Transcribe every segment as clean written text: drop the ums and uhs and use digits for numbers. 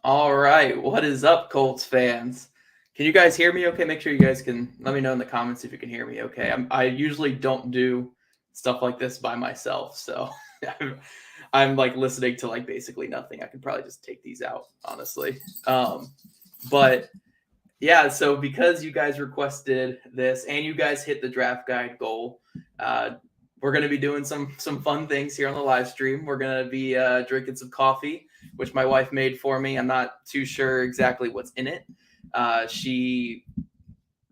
All right, what is up, Colts fans? Can you guys hear me okay? Make sure you guys can let me know in the comments if you can hear me okay. I usually don't do stuff like this by myself, so I'm like listening to like basically nothing. I could probably just take these out, honestly. But yeah, so because you guys requested this and you guys hit the draft guide goal, uh, we're going to be doing some fun things here on the live stream. We're going to be drinking some coffee, which my wife made for me. I'm not too sure exactly what's in it. She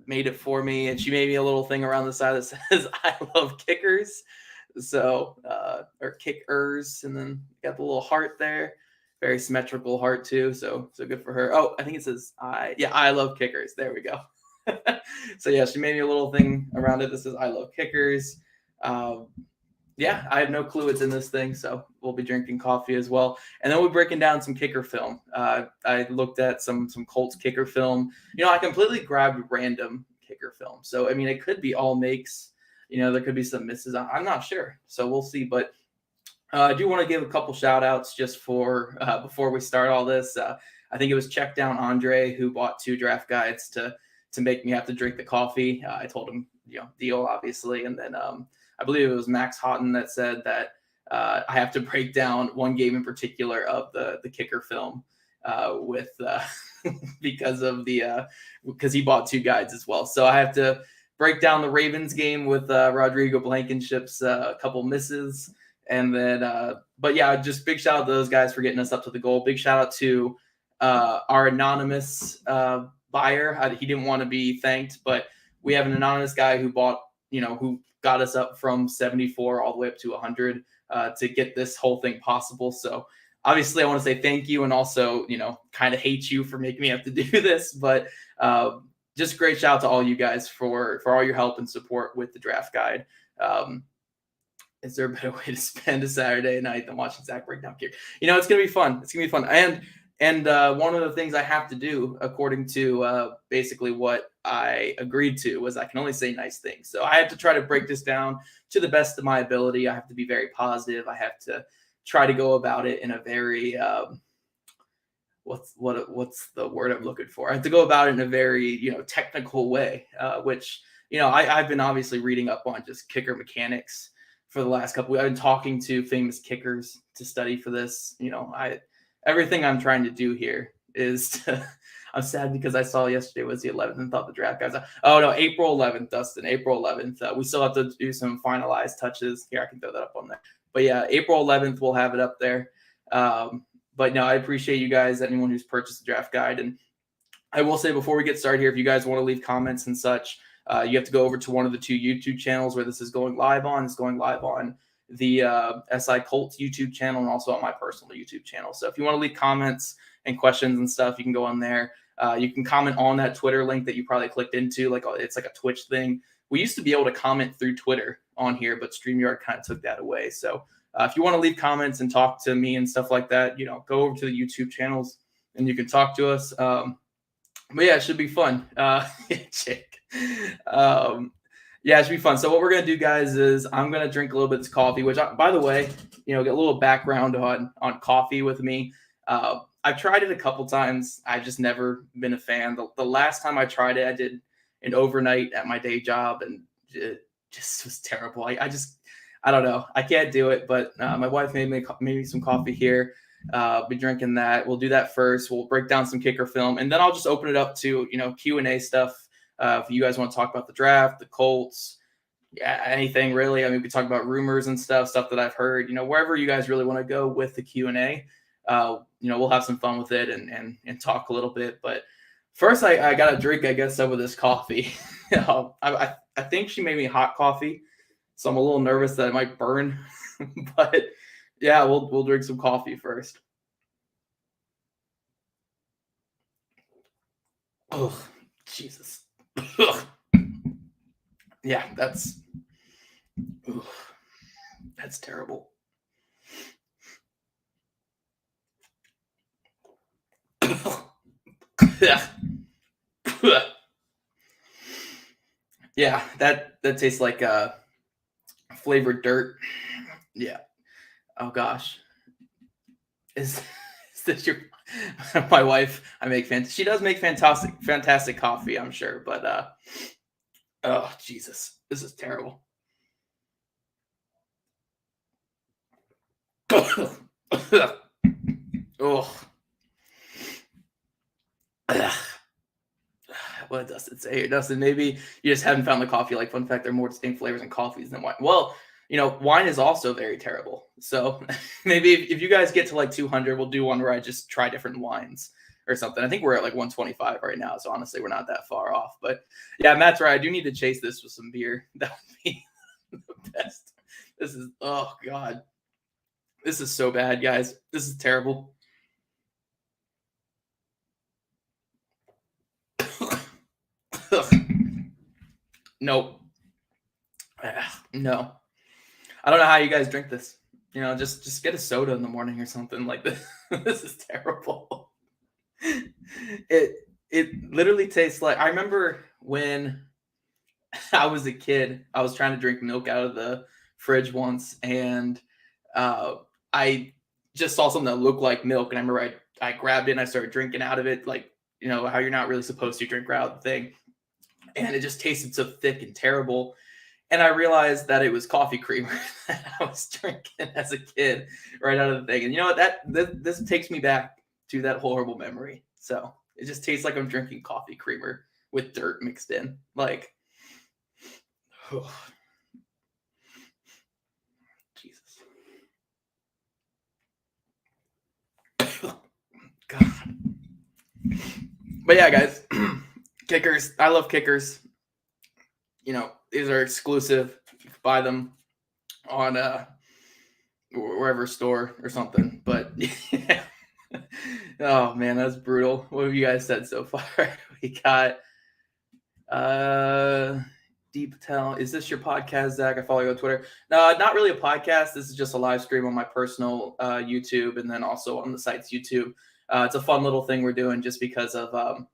made it for me, and she made me a little thing around the side that says "I love kickers," so or kickers, and then got the little heart there. Very symmetrical heart too, so good for her. Oh, I think it says I love kickers. There we go. So yeah, she made me a little thing around it that says I love kickers. Um, yeah, I have no clue what's in this thing, so we'll be drinking coffee as well, and then we're breaking down some kicker film. I looked at some Colts kicker film. I completely grabbed random kicker film, so I mean it could be all makes. There could be some misses. I'm not sure, so we'll see. But I do want to give a couple shout outs just for before we start all this. I think it was Check Down Andre who bought 2 draft guides to make me have to drink the coffee. I told him, deal obviously, and then I believe it was Max Houghton that said that I have to break down one game in particular of the kicker film with because of because he bought 2 guides as well. So I have to break down the Ravens game with Rodrigo Blankenship's couple misses. And then, but yeah, just big shout out to those guys for getting us up to the goal. Big shout out to our anonymous buyer. He didn't want to be thanked, but we have an anonymous guy who bought, who got us up from 74 all the way up to 100 to get this whole thing possible. So obviously I want to say thank you, and also, kind of hate you for making me have to do this, but just great shout out to all you guys for all your help and support with the draft guide. Is there a better way to spend a Saturday night than watching Zach break down kick? It's gonna be fun. It's gonna be fun. And one of the things I have to do, according to basically what I agreed to, was I can only say nice things. So I have to try to break this down to the best of my ability. I have to be very positive. I have to try to go about it in a very what's the word I'm looking for? I have to go about it in a very technical way, which I've been obviously reading up on just kicker mechanics for the last couple. I've been talking to famous kickers to study for this. Everything I'm trying to do here is to. I'm sad because I saw yesterday was the 11th and thought the draft guys. Oh no, April 11th, Dustin. April 11th. We still have to do some finalized touches. Here, I can throw that up on there. But yeah, April 11th, we'll have it up there. But no, I appreciate you guys, anyone who's purchased the draft guide. And I will say before we get started here, if you guys want to leave comments and such, you have to go over to one of the 2 YouTube channels where this is going live on. It's going live on the SI Colts YouTube channel and also on my personal YouTube channel. So if you want to leave comments and questions and stuff, you can go on there. You can comment on that Twitter link that you probably clicked into. It's like a Twitch thing. We used to be able to comment through Twitter on here, but StreamYard kind of took that away. So if you want to leave comments and talk to me and stuff like that, go over to the YouTube channels and you can talk to us. But yeah, it should be fun. Jake. Yeah, it should be fun. So what we're gonna do, guys, is I'm gonna drink a little bit of this coffee. Which, by the way, get a little background on coffee with me. I've tried it a couple times. I've just never been a fan. The last time I tried it, I did an overnight at my day job, and it just was terrible. I don't know. I can't do it. But my wife made me some coffee here. Be drinking that. We'll do that first. We'll break down some kicker film, and then I'll just open it up to Q&A stuff. If you guys want to talk about the draft, the Colts, anything really. I mean, we can talk about rumors and stuff that I've heard. Wherever you guys really want to go with the Q&A, we'll have some fun with it and talk a little bit. But first, I got to drink, I guess, some of this coffee. I think she made me hot coffee, so I'm a little nervous that it might burn. But yeah, we'll drink some coffee first. Oh, Jesus. Yeah, that's terrible. Yeah, that tastes like flavored dirt. Yeah. Oh gosh. Is this your My wife, she does make fantastic coffee, I'm sure, but oh Jesus, this is terrible. Oh, what does it say here, Dustin? Maybe you just haven't found the coffee. Like, fun fact, there are more distinct flavors in coffees than wine. Well, wine is also very terrible. So maybe if you guys get to like 200, we'll do one where I just try different wines or something. I think we're at like 125 right now. So honestly, we're not that far off. But yeah, Matt's right. I do need to chase this with some beer. That would be the best. This is, oh God. This is so bad, guys. This is terrible. Nope. No. I don't know how you guys drink this. Just get a soda in the morning or something like this. This is terrible. It literally tastes like, I remember when I was a kid, I was trying to drink milk out of the fridge once, and I just saw something that looked like milk, and I remember I grabbed it and I started drinking out of it, like how you're not really supposed to drink right out of the thing, and it just tasted so thick and terrible. And I realized that it was coffee creamer that I was drinking as a kid right out of the thing. And you know what? This takes me back to that horrible memory. So it just tastes like I'm drinking coffee creamer with dirt mixed in. Like, oh, Jesus. God. But yeah, guys, kickers. I love kickers. These are exclusive. You can buy them on wherever store or something. But yeah. Oh man, that's brutal. What have you guys said so far? We got Deep Patel. Is this your podcast, Zach? I follow you on Twitter. No, not really a podcast. This is just a live stream on my personal YouTube, and then also on the site's YouTube. It's a fun little thing we're doing just because of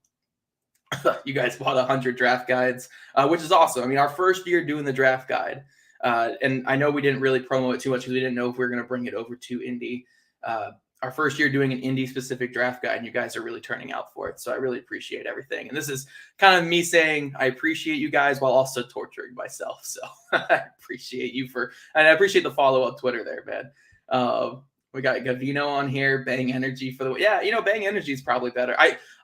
you guys bought 100 draft guides, which is awesome. I mean, our first year doing the draft guide, and I know we didn't really promo it too much because we didn't know if we were going to bring it over to Indy. Our first year doing an Indy specific draft guide, and you guys are really turning out for it. So I really appreciate everything. And this is kind of me saying I appreciate you guys while also torturing myself. So I appreciate you and I appreciate the follow on Twitter there, man. We got Gavino on here, Bang Energy for the, yeah, Bang Energy is probably better.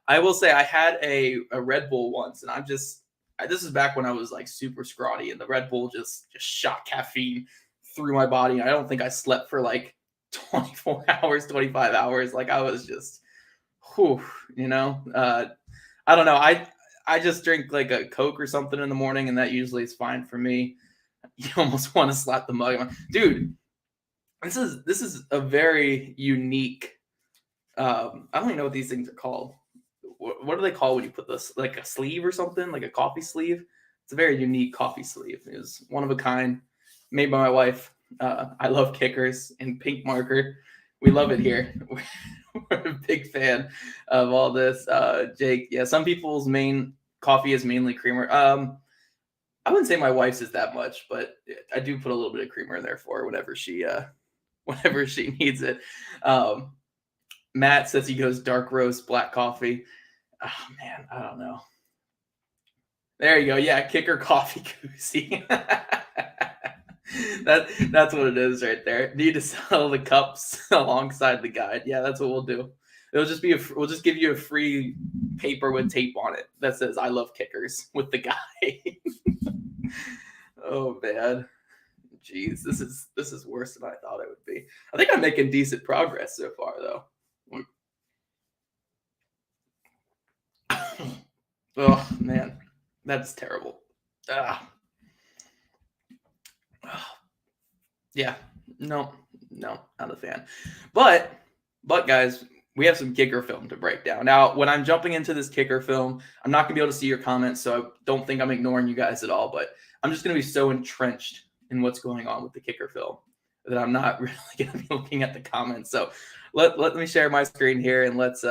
I will say I had a Red Bull once, and this is back when I was like super scrawny, and the Red Bull just shot caffeine through my body. I don't think I slept for like 24 hours, 25 hours. Like I was just, whew, I don't know. I just drink like a Coke or something in the morning, and that usually is fine for me. You almost want to slap the mug. Dude, this is a very unique, I don't even know what these things are called. What do they call when you put this, like a sleeve or something, like a coffee sleeve? It's a very unique coffee sleeve. It was one of a kind, made by my wife. I love kickers and pink marker. We love it here. We're a big fan of all this. Jake, yeah, some people's main coffee is mainly creamer. I wouldn't say my wife's is that much, but I do put a little bit of creamer in there for her whenever she needs it. Matt says he goes dark roast, black coffee. Oh man, I don't know. There you go. Yeah, kicker coffee koozie. That's what it is right there. Need to sell the cups alongside the guide. Yeah, that's what we'll do. It'll just be we'll just give you a free paper with tape on it that says "I love kickers" with the guy. Oh man, jeez, this is worse than I thought it would be. I think I'm making decent progress so far, though. Oh man, that's terrible. Yeah, no, not a fan. But guys, we have some kicker film to break down. Now, when I'm jumping into this kicker film, I'm not gonna be able to see your comments, so I don't think I'm ignoring you guys at all. But I'm just gonna be so entrenched in what's going on with the kicker film that I'm not really gonna be looking at the comments. So let me share my screen here, and let's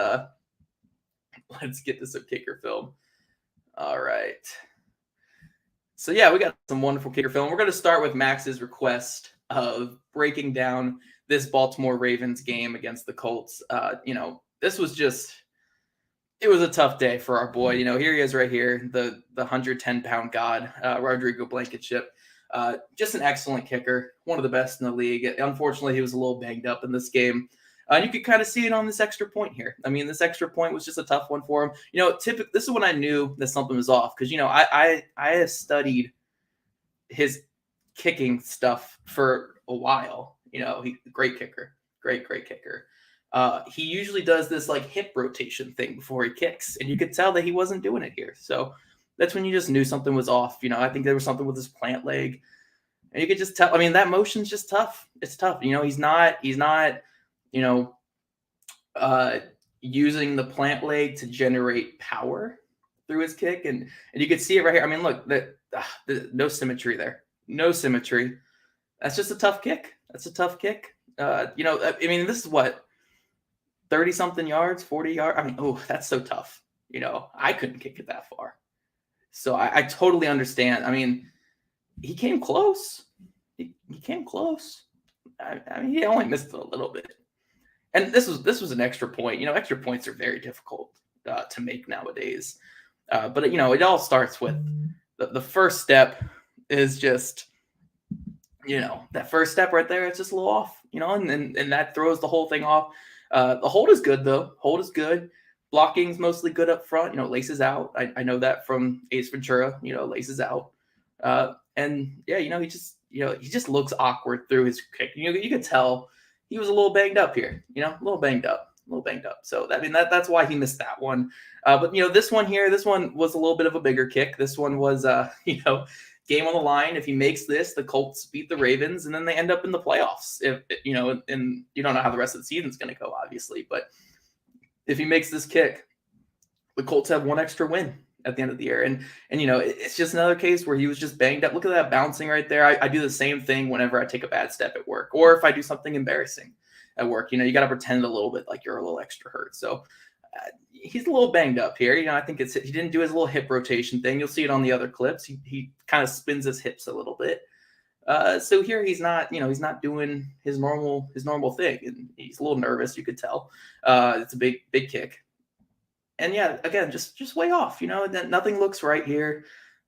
get to some kicker film. All right. So yeah, we got some wonderful kicker film. We're going to start with Max's request of breaking down this Baltimore Ravens game against the Colts. this was just, it was a tough day for our boy. Here he is right here, the 110-pound god, Rodrigo Blankenship. Just an excellent kicker, one of the best in the league. Unfortunately, he was a little banged up in this game. And you could kind of see it on this extra point here. I mean, this extra point was just a tough one for him. Typically, this is when I knew that something was off because, I have studied his kicking stuff for a while. Great kicker, great kicker. He usually does this like hip rotation thing before he kicks, and you could tell that he wasn't doing it here. So that's when you just knew something was off. I think there was something with his plant leg, and you could just tell. I mean, that motion's just tough. It's tough. He's not using the plant leg to generate power through his kick, and you could see it right here. I mean, look, no symmetry there. No symmetry. That's just a tough kick. That's a tough kick. I mean, this is what, 30-something yards, 40 yards. I mean, oh, that's so tough. I couldn't kick it that far. So I totally understand. I mean, he came close. He came close. I mean, he only missed it a little bit. And this was an extra point. Extra points are very difficult to make nowadays. But it all starts with the first step is just, that first step right there. It's just a little off, and that throws the whole thing off. The hold is good though. Hold is good. Blocking's mostly good up front. Laces out. I know that from Ace Ventura. Laces out. And yeah, he just looks awkward through his kick. You could tell he was a little banged up here. A little banged up. So I mean that's why he missed that one. But this one here, this one was a little bit of a bigger kick. This one was game on the line. If he makes this, the Colts beat the Ravens, and then they end up in the playoffs. If and you don't know how the rest of the season's going to go, obviously, but if he makes this kick, the Colts have one extra win at the end of the year. And it's just another case where he was just banged up. Look at that bouncing right there. I do the same thing whenever I take a bad step at work, or if I do something embarrassing at work. You got to pretend a little bit like you're a little extra hurt. So he's a little banged up here. I think he didn't do his little hip rotation thing. You'll see it on the other clips. He kind of spins his hips a little bit. So here he's not doing his normal thing, and he's a little nervous. You could tell. It's a big kick, and yeah, again, just way off. Nothing looks right here,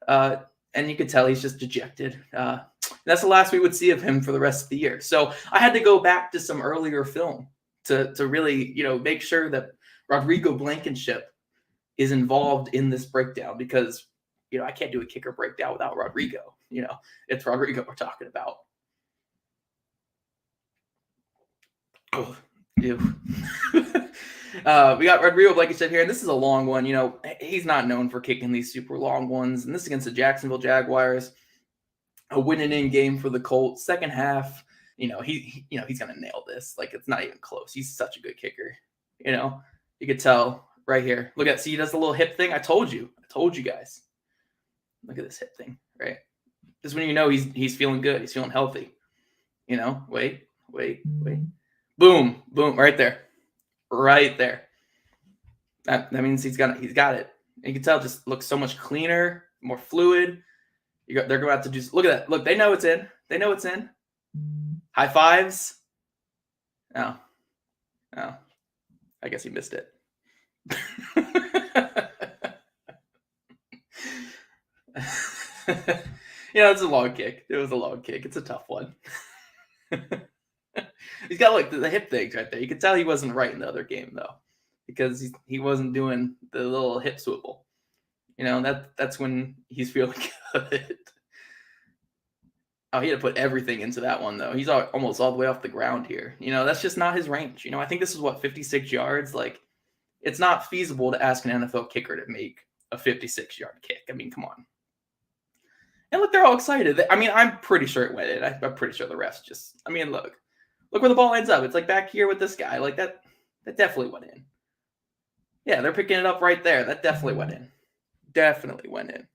and you could tell he's just dejected. That's the last we would see of him for the rest of the year. So I had to go back to some earlier film to really make sure that Rodrigo Blankenship is involved in this breakdown, because I can't do a kicker breakdown without Rodrigo. It's Rodrigo we're talking about. Oh, ew. We got Rodrigo Blankenship here, and this is a long one. He's not known for kicking these super long ones, and this is against the Jacksonville Jaguars. A winning game for the Colts. Second half, he's gonna nail this. Like, it's not even close. He's such a good kicker. You could tell right here. Look see, he does the little hip thing. I told you guys. Look at this hip thing, right? This is when he's feeling good. He's feeling healthy. Wait. Boom, right there. Right there. That means he's got it. And you can tell it just looks so much cleaner, more fluid. They're going to have to do. Look at that. Look, they know it's in. High fives. Oh. I guess he missed it. It's a long kick. It was a long kick. It's a tough one. He's got the hip things right there. You could tell he wasn't right in the other game though, because he wasn't doing the little hip swivel. That's when he's feeling good. Oh, he had to put everything into that one though. He's almost all the way off the ground here. That's just not his range. I think this is 56 yards. Like, it's not feasible to ask an NFL kicker to make a 56-yard kick. I mean, come on. And look, they're all excited. I mean, I'm pretty sure it went in. I'm pretty sure the refs just. I mean, look where the ball ends up. It's like back here with this guy. Like that definitely went in. Yeah, they're picking it up right there. That definitely went in. Definitely went in.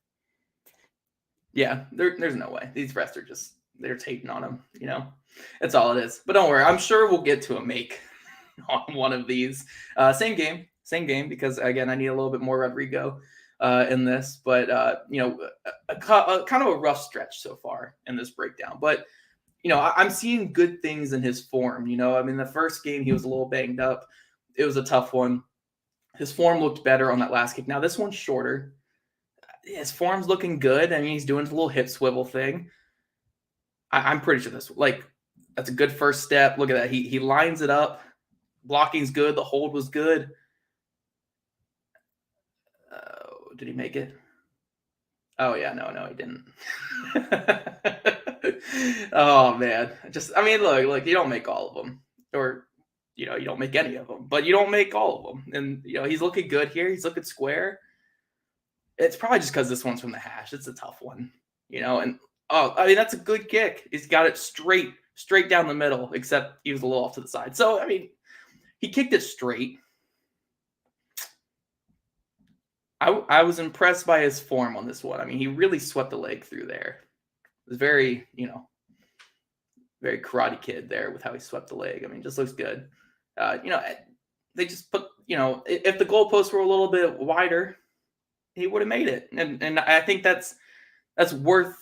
Yeah, there's no way. These refs are they're taping on him. That's all it is. But don't worry. I'm sure we'll get to a make on one of these. Same game, because again, I need a little bit more Rodrigo in this, but kind of a rough stretch so far in this breakdown. But I'm seeing good things in his form. I mean, the first game he was a little banged up. it was a tough one. His form looked better on that last kick. Now this one's shorter. His form's looking good. I mean, he's doing his little hip swivel thing. I'm pretty sure that's a good first step. Look at that. He lines it up. Blocking's good. The hold was good. Did he make it? Oh yeah, no, he didn't. Oh man, look, you don't make all of them, or you don't make any of them, but you don't make all of them. And he's looking good here. He's looking square. It's probably just because this one's from the hash. It's a tough one, And that's a good kick. He's got it straight down the middle, except he was a little off to the side. So he kicked it straight. I was impressed by his form on this one. He really swept the leg through there. It was very, very Karate Kid there with how he swept the leg. Just looks good. They just put, if the goalposts were a little bit wider, he would have made it. And I think that's worth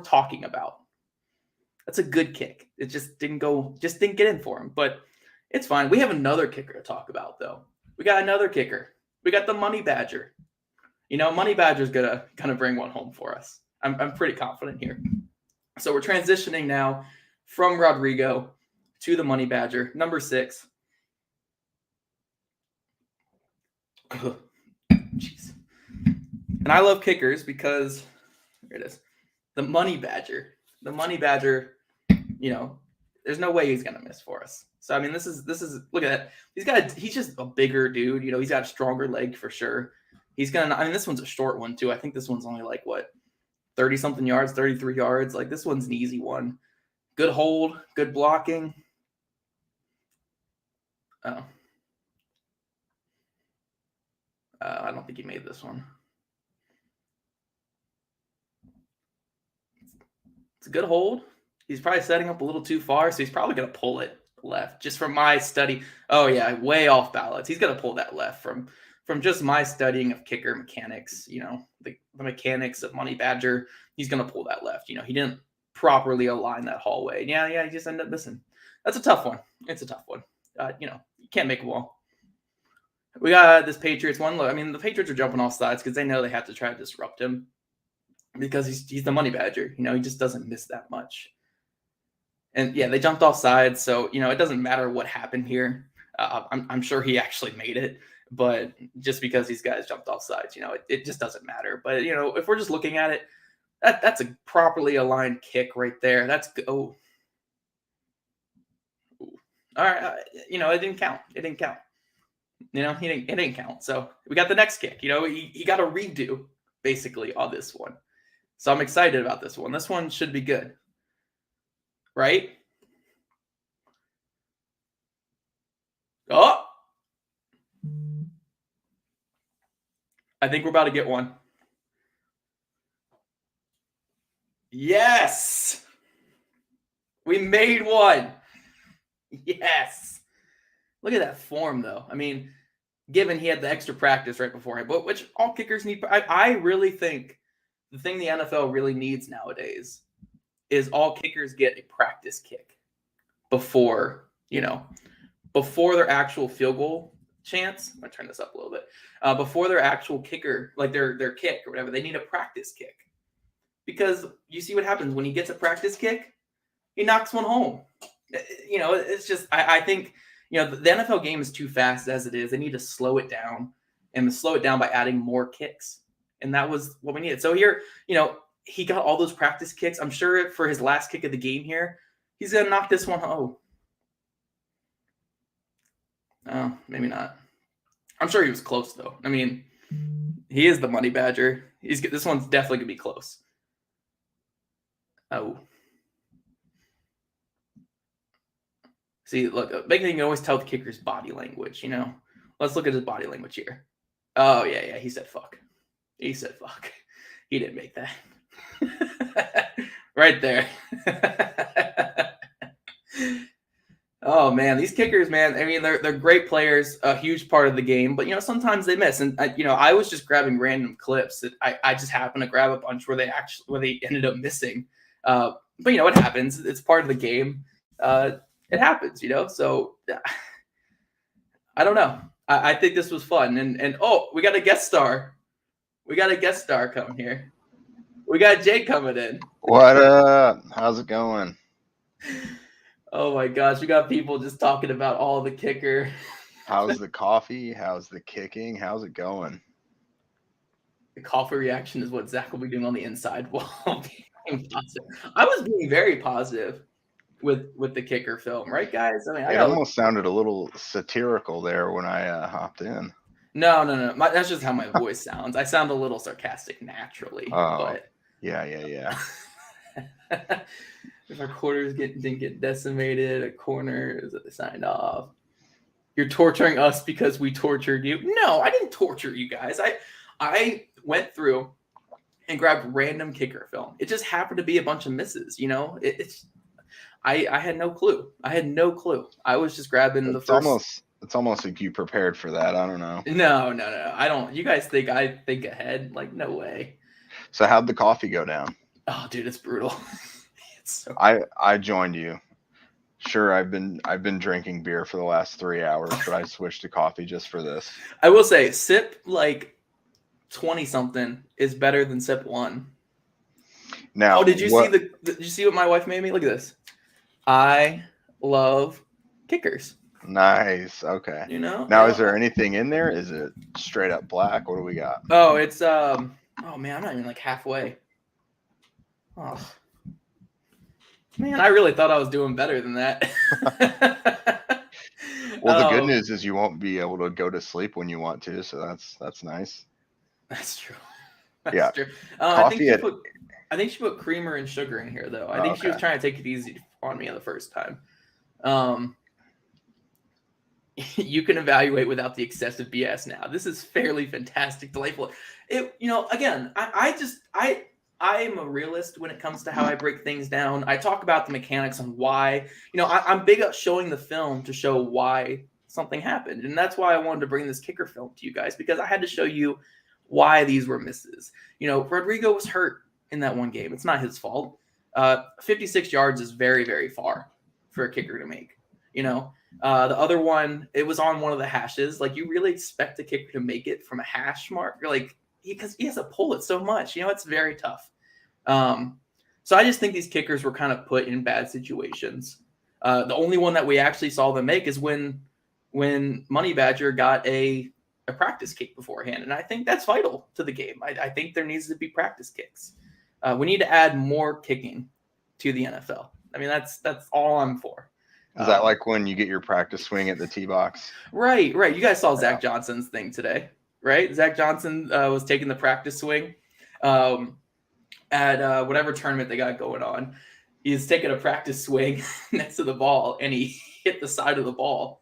talking about. That's a good kick. It just didn't get in for him, but it's fine. We have another kicker to talk about though. We got another kicker. We got the Money Badger. Money Badger's gonna bring one home for us. I'm pretty confident here. So we're transitioning now from Rodrigo to the Money Badger, number 6. Jeez. And I love kickers because here it is. The Money Badger. The Money Badger, there's no way he's gonna miss for us. So this is look at that. He's just a bigger dude. He's got a stronger leg for sure. He's gonna. This one's a short one too. I think this one's only 30 something yards, 33 yards. This one's an easy one. Good hold, good blocking. Oh, I don't think he made this one. It's a good hold. He's probably setting up a little too far, so he's probably gonna pull it left, just from my study. Oh yeah, way off balance. He's gonna pull that left from just my studying of kicker mechanics. The mechanics of Money Badger. He's gonna pull that left. He didn't properly align that hallway. Yeah, he just ended up missing. That's a tough one. It's a tough one. You can't make them all. We got this Patriots one. Look, the Patriots are jumping off sides because they know they have to try to disrupt him because he's the Money Badger. He just doesn't miss that much. And yeah, they jumped off sides, so it doesn't matter what happened here. I'm sure he actually made it, but just because these guys jumped off sides, it just doesn't matter. But if we're just looking at it, that's a properly aligned kick right there. That's good. Oh, all right. It didn't count. It didn't count. It didn't count. So we got the next kick. He got a redo basically on this one. So I'm excited about this one. This one should be good. Right? Oh! I think we're about to get one. Yes! We made one. Yes. Look at that form, though. Given he had the extra practice right beforehand, but which all kickers need. I really think the thing the NFL really needs nowadays is all kickers get a practice kick before their actual field goal chance. I'm going to turn this up a little bit. Before their actual kicker, their kick or whatever, they need a practice kick. Because you see what happens when he gets a practice kick, he knocks one home. It's just, I think, the NFL game is too fast as it is. They need to slow it down and slow it down by adding more kicks. And that was what we needed. So here, he got all those practice kicks. I'm sure for his last kick of the game here, he's going to knock this one home. Oh, maybe not. I'm sure he was close, though. He is the Money Badger. This one's definitely going to be close. Oh. See, look, big thing, you can always tell the kicker's body language, Let's look at his body language here. Oh, yeah, he said fuck. He said fuck. He didn't make that. Right there. Oh man, these kickers, man. They're great players, a huge part of the game, but sometimes they miss. And I was just grabbing random clips that I just happened to grab a bunch where they ended up missing. But it happens. It's part of the game. It happens, So I don't know. I think this was fun. And oh, we got a guest star. We got a guest star coming here. We got Jake coming in. What up? How's it going? Oh my gosh, we got people just talking about all the kicker. How's the coffee? How's the kicking? How's it going? The coffee reaction is what Zach will be doing on the inside while being positive. I was being very positive with the kicker film, right, guys? I mean, It almost sounded a little satirical there when I hopped in. No. That's just how my voice sounds. I sound a little sarcastic naturally, but yeah. if our quarters didn't get decimated, a corner is signed off. You're torturing us because we tortured you. No, I didn't torture you guys. I went through and grabbed random kicker film. It just happened to be a bunch of misses. You know, I had no clue. I was just grabbing the first. It's almost like you prepared for that. I don't know. No. I don't. You guys think I think ahead? Like, no way. So how'd the coffee go down? Oh, dude, it's brutal. I joined you. Sure, I've been drinking beer for the last 3 hours, but I switched to coffee just for this. I will say, sip like 20 something is better than sip 1. Now, did you see what my wife made me? Look at this. I love kickers. Nice. Okay. You know. Now, is there anything in there? Is it straight up black? What do we got? Oh, it's oh man, I'm not even like halfway. Oh man, I really thought I was doing better than that. Well, the good news is you won't be able to go to sleep when you want to, so that's nice. That's true. True. I think she put creamer and sugar in here, though. I think she was trying to take it easy on me the first time. You can evaluate without the excessive BS now. This is fairly fantastic, delightful. Again, I am a realist when it comes to how I break things down. I talk about the mechanics on why. I'm big at showing the film to show why something happened. And that's why I wanted to bring this kicker film to you guys, because I had to show you why these were misses. Rodrigo was hurt in that one game. It's not his fault. 56 yards is very, very far for a kicker to make. The other one, it was on one of the hashes. Like, you really expect a kicker to make it from a hash mark? Because he has to pull it so much. It's very tough. So I just think these kickers were kind of put in bad situations. The only one that we actually saw them make is when Money Badger got a practice kick beforehand. And I think that's vital to the game. I think there needs to be practice kicks. We need to add more kicking to the NFL. I mean, that's all I'm for. Is that like when you get your practice swing at the tee box? Right. You guys saw Zach Johnson's thing today, right? Zach Johnson was taking the practice swing at whatever tournament they got going on. He's taking a practice swing next to the ball, and he hit the side of the ball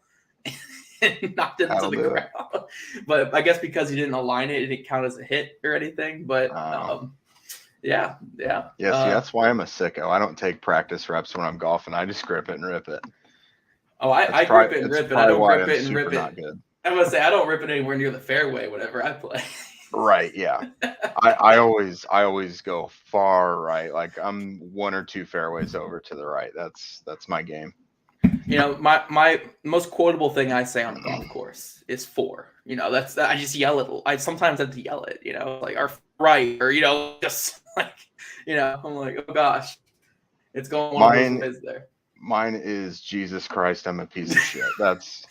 and knocked it into the ground. But I guess because he didn't align it, it didn't count as a hit or anything. But yeah. Yeah, see, that's why I'm a sicko. I don't take practice reps when I'm golfing. I just grip it and rip it. Oh, I grip it and rip it. I don't grip it and rip it. Not good. I must say, I don't rip it anywhere near the fairway whenever I play. Right, yeah. I always go far right. Like, I'm 1 or 2 fairways over to the right. That's my game. My most quotable thing I say on a golf course is 4. I just yell it. I sometimes have to yell it. Like, our right, or just like, I'm like, oh gosh, it's going one of those ways there. Mine is Jesus Christ, I'm a piece of shit. That's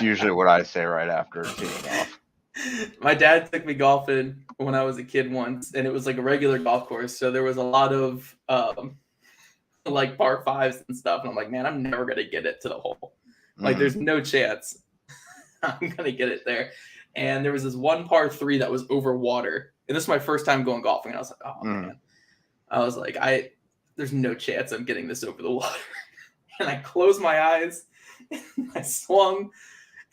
usually what I say right after teeing off. My dad took me golfing when I was a kid once, and it was like a regular golf course. So there was a lot of like par 5s and stuff. And I'm like, man, I'm never going to get it to the hole. Like, there's no chance I'm going to get it there. And there was this one par 3 that was over water. And this is my first time going golfing. And I was like, oh, man. I was like, there's no chance I'm getting this over the water. And I closed my eyes. And I swung.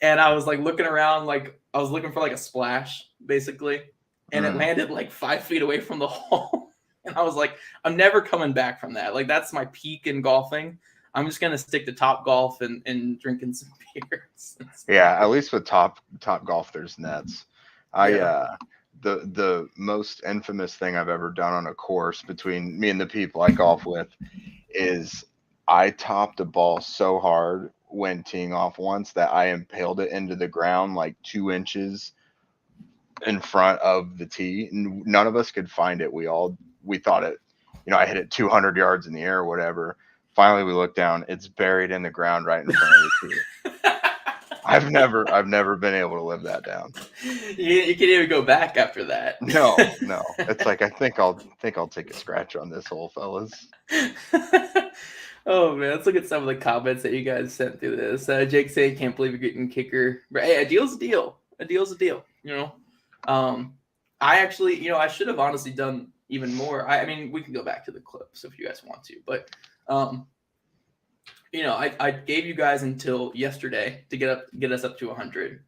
And I was like looking around, like I was looking for like a splash, basically. And it landed like 5 feet away from the hole. And I was like, I'm never coming back from that. Like, that's my peak in golfing. I'm just gonna stick to Top Golf and drinking some beers. Yeah, at least with top golf, there's nets. The most infamous thing I've ever done on a course between me and the people I golf with is I topped a ball so hard went teeing off once that I impaled it into the ground like 2 inches in front of the tee. None of us could find it. We thought it, I hit it 200 yards in the air or whatever. Finally, we looked down. It's buried in the ground right in front of the tee. I've never been able to live that down. You can't even go back after that. No. It's like I think I'll take a scratch on this hole, fellas. Oh man, let's look at some of the comments that you guys sent through this. Jake saying, "Can't believe you're getting kicker." But hey, a deal's a deal. A deal's a deal. I actually, I should have honestly done even more. I mean, we can go back to the clips if you guys want to, but I gave you guys until yesterday to get us up to 100,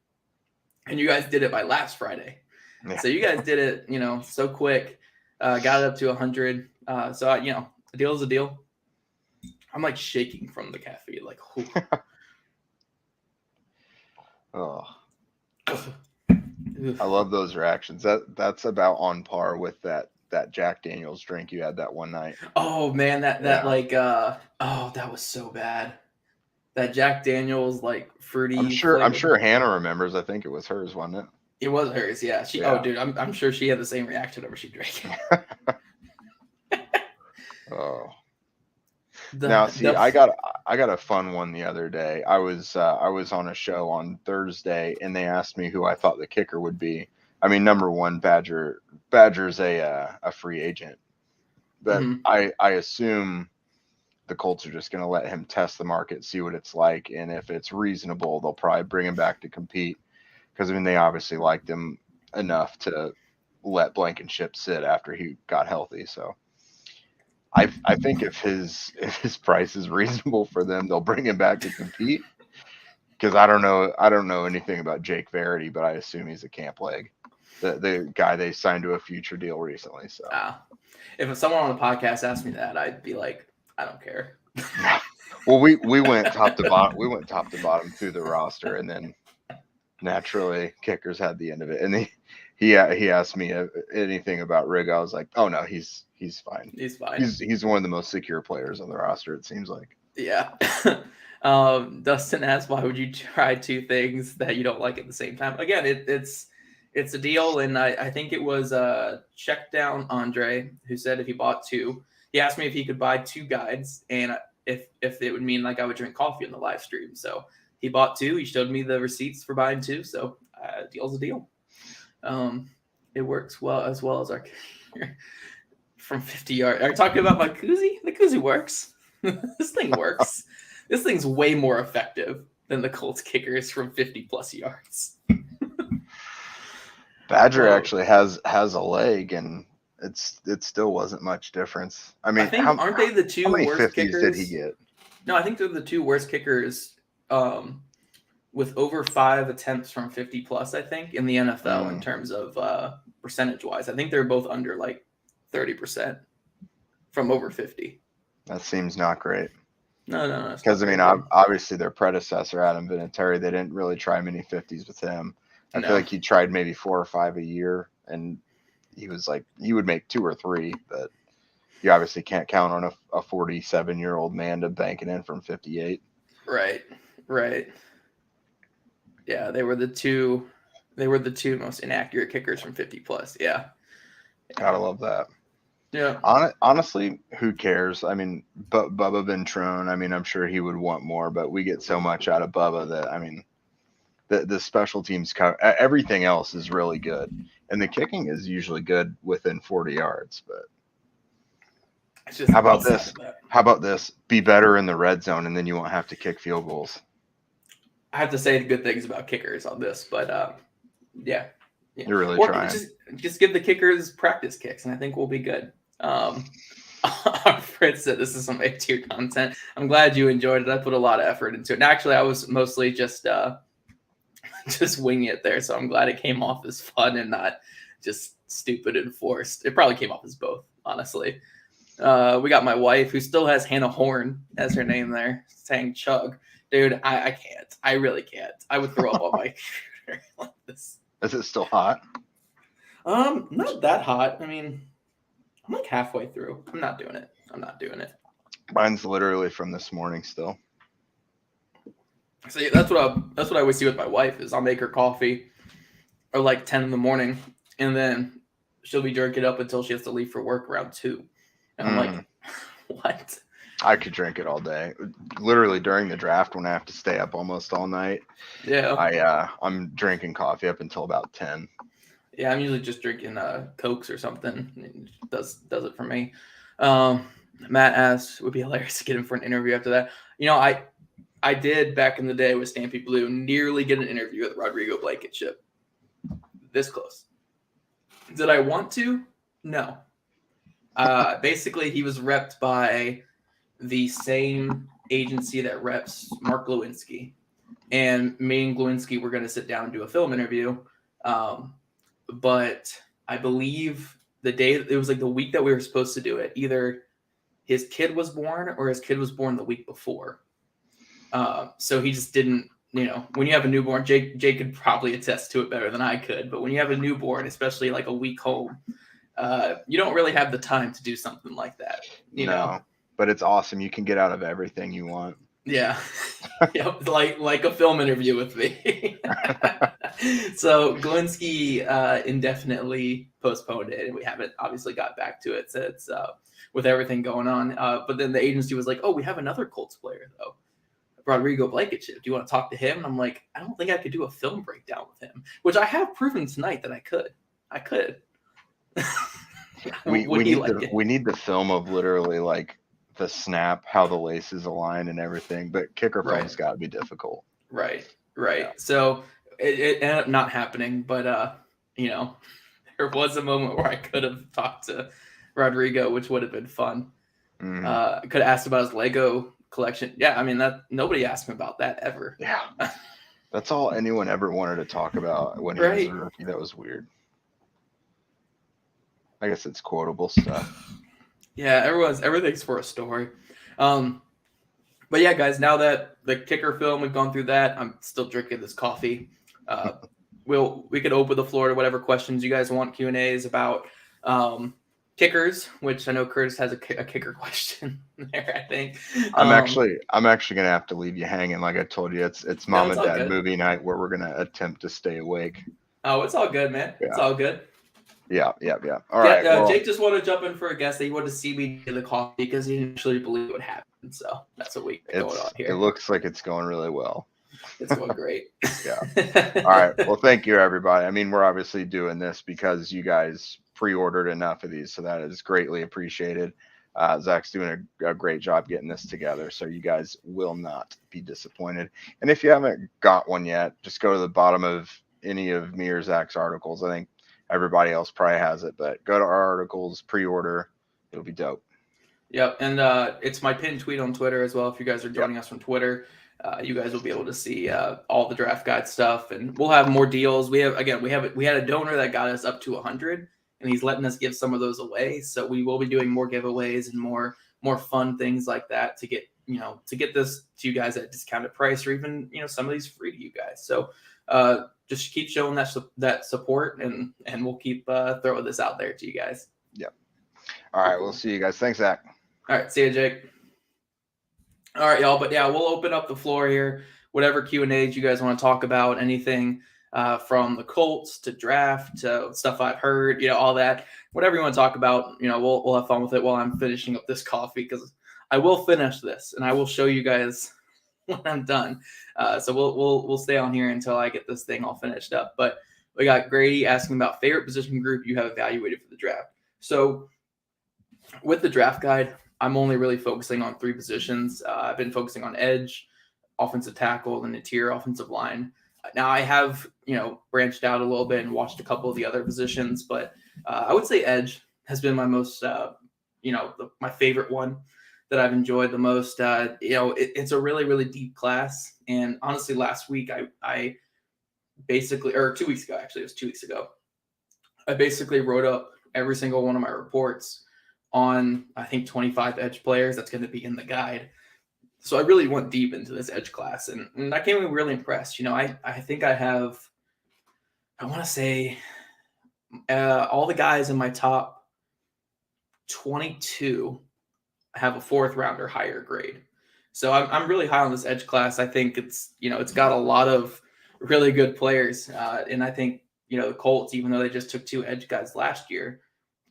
and you guys did it by last Friday. Yeah. So you guys did it, so quick. Got it up to 100. So a deal is a deal. I'm like shaking from the caffeine, like. Oh. I love those reactions. That's about on par with that Jack Daniels drink you had that one night. Oh man, that was so bad. That Jack Daniels like fruity. I'm sure Hannah remembers. I think it was hers, wasn't it? It was hers, yeah. Oh dude, I'm sure she had the same reaction whenever she drank it. Oh. I got a fun one the other day. I was on a show on Thursday, and they asked me who I thought the kicker would be. I mean, number one, Badger's a free agent, but I assume the Colts are just going to let him test the market, see what it's like, and if it's reasonable, they'll probably bring him back to compete. Because they obviously liked him enough to let Blankenship sit after he got healthy. So. I think if his price is reasonable for them, they'll bring him back to compete. Because I don't know anything about Jake Verity, but I assume he's a camp leg, the guy they signed to a future deal recently. So if someone on the podcast asked me that, I'd be like, I don't care. Well, we went top to bottom. We went top to bottom through the roster, and then naturally kickers had the end of it. And he asked me anything about Rig. I was like, oh no, he's fine. He's fine. He's one of the most secure players on the roster, it seems like. Yeah. Dustin asked, why would you try two things that you don't like at the same time? Again, it's a deal, and I think it was Check Down Andre who said if he bought two, he asked me if he could buy 2 guides, and if it would mean like I would drink coffee on the live stream. So he bought 2. He showed me the receipts for buying 2. So deal's a deal. It works well as our from 50 yards. Are you talking about my koozie? The koozie works. This thing works. This thing's way more effective than the Colts kickers from 50+ yards. Badger actually has a leg, and it still wasn't much difference. I mean, aren't they the 2 worst kickers? Did he get? No, I think they're the 2 worst kickers with over 5 attempts from 50+, I think, in the NFL in terms of percentage-wise. I think they're both under like 30% from over 50. That seems not great. No. Because, I mean, obviously their predecessor, Adam Vinatieri, they didn't really try many 50s with him. I feel like he tried maybe 4 or 5 a year, and he was like, he would make 2 or 3, but you obviously can't count on a 47-year-old man to bank it in from 58. Right. Yeah, they were the two most inaccurate kickers from 50+. Yeah. Gotta love that. Yeah. Honestly, who cares? I mean, Bubba Ventrone, I mean, I'm sure he would want more, but we get so much out of Bubba that, I mean, the special teams, everything else is really good. And the kicking is usually good within 40 yards. But how about this? How about this? Be better in the red zone, and then you won't have to kick field goals. I have to say good things about kickers on this, but yeah. You're really trying. Just give the kickers practice kicks, and I think we'll be good. Our friend said this is some A-tier content. I'm glad you enjoyed it. I put a lot of effort into it. And actually, I was mostly just winging it there, so I'm glad it came off as fun and not just stupid and forced. It probably came off as both, honestly. We got my wife, who still has Hannah Horn as her name there, saying chug. Dude, I can't. I really can't. I would throw up on my computer like this. Is it still hot? Not that hot. I mean, I'm like halfway through. I'm not doing it. Mine's literally from this morning still. So that's what I always see with my wife is I'll make her coffee or like 10 in the morning, and then she'll be drinking up until she has to leave for work around 2. And I'm like, what? I could drink it all day. Literally during the draft when I have to stay up almost all night. Yeah. I'm drinking coffee up until about 10. Yeah, I'm usually just drinking Cokes or something. It does it for me. Matt asks, would be hilarious to get him for an interview after that. I did back in the day with Stampy Blue nearly get an interview with Rodrigo Blankenship. This close. Did I want to? No. Basically, he was repped by the same agency that reps Mark Lewinsky. And me and Lewinsky were going to sit down and do a film interview. But I believe it was like the week that we were supposed to do it, either his kid was born or his kid was born the week before. So he just didn't, when you have a newborn, Jake could probably attest to it better than I could. But when you have a newborn, especially like a week home, you don't really have the time to do something like that. You know? But it's awesome. You can get out of everything you want. Yeah. Yep, like a film interview with me. So Glinski indefinitely postponed it, and we haven't obviously got back to it since with everything going on. But then the agency was like, "Oh, we have another Colts player though, Rodrigo Blankenship. Do you want to talk to him?" And I'm like, "I don't think I could do a film breakdown with him," which I have proven tonight that I could. We need the film of literally like the snap, how the laces align and everything, but kicker film's got to be difficult. Right. Yeah. So it ended up not happening, but there was a moment where I could have talked to Rodrigo, which would have been fun. I could have asked about his Lego collection. Yeah, I mean that nobody asked him about that ever. Yeah. That's all anyone ever wanted to talk about when he was a rookie. That was weird. I guess it's quotable stuff. Yeah, everything's for a story. But yeah, guys, now that the kicker film, we've gone through that. I'm still drinking this coffee. We could open the floor to whatever questions you guys want, Q&As about kickers, which I know Curtis has a kicker question there, I think. I'm actually gonna have to leave you hanging. Like I told you, it's mom and dad movie night where we're gonna attempt to stay awake. Oh, it's all good, man. Yeah. It's all good. Yeah. All right. Jake just wanted to jump in for a guest that he wanted to see me do the coffee because he didn't actually believe what happened. So that's what we got going on here. It looks like it's going really well. It's going great. Yeah. All right. Well, thank you, everybody. I mean, we're obviously doing this because you guys pre-ordered enough of these, so that is greatly appreciated. Zach's doing a great job getting this together, so you guys will not be disappointed. And if you haven't got one yet, just go to the bottom of any of me or Zach's articles. I think everybody else probably has it, but go to our articles, pre-order. It'll be dope. Yep, and it's my pinned tweet on Twitter as well. If you guys are joining us from Twitter, you guys will be able to see all the draft guide stuff, and we'll have more deals. We had a donor that got us up to 100, and he's letting us give some of those away. So we will be doing more giveaways and more fun things like that to get this to you guys at a discounted price, or even some of these free to you guys. So just keep showing that support, and we'll keep throwing this out there to you guys. Yep. All right, we'll see you guys. Thanks, Zach. All right, see you, Jake. All right, y'all. But yeah, we'll open up the floor here. Whatever Q&As you guys want to talk about, anything from the Colts to draft to stuff I've heard, all that. Whatever you want to talk about, we'll have fun with it while I'm finishing up this coffee, because I will finish this and I will show you guys when I'm done. So we'll stay on here until I get this thing all finished up. But we got Grady asking about favorite position group you have evaluated for the draft. So with the draft guide, I'm only really focusing on 3 positions. I've been focusing on edge, offensive tackle, and interior offensive line. Now I have, branched out a little bit and watched a couple of the other positions, but I would say edge has been my most, my favorite one that I've enjoyed the most. It's a really, really deep class. And honestly, last week, I basically, or 2 weeks ago, actually, it was 2 weeks ago, I basically wrote up every single one of my reports on, I think, 25 edge players that's going to be in the guide. So I really went deep into this edge class, and I came away really impressed. I think I have, I want to say, all the guys in my top 22 have a 4th round or higher grade. So I'm really high on this edge class. I think it's got a lot of really good players, and I think the Colts, even though they just took 2 edge guys last year,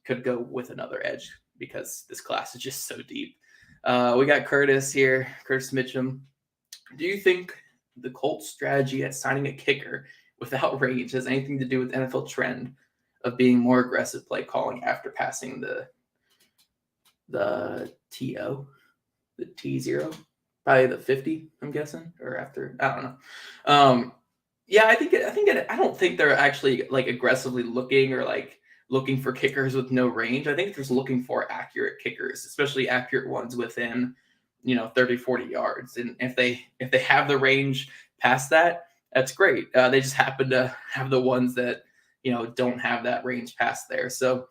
could go with another edge because this class is just so deep. We got Curtis here, Curtis Mitchum. Do you think the Colts' strategy at signing a kicker without range has anything to do with NFL trend of being more aggressive play calling after passing the TO, the T0, probably the 50, I'm guessing, or after, I don't know. Yeah, I don't think they're actually like aggressively looking or like looking for kickers with no range. I think they're just looking for accurate kickers, especially accurate ones within 30, 40 yards. And if they have the range past that, that's great. They just happen to have the ones that don't have that range past there. So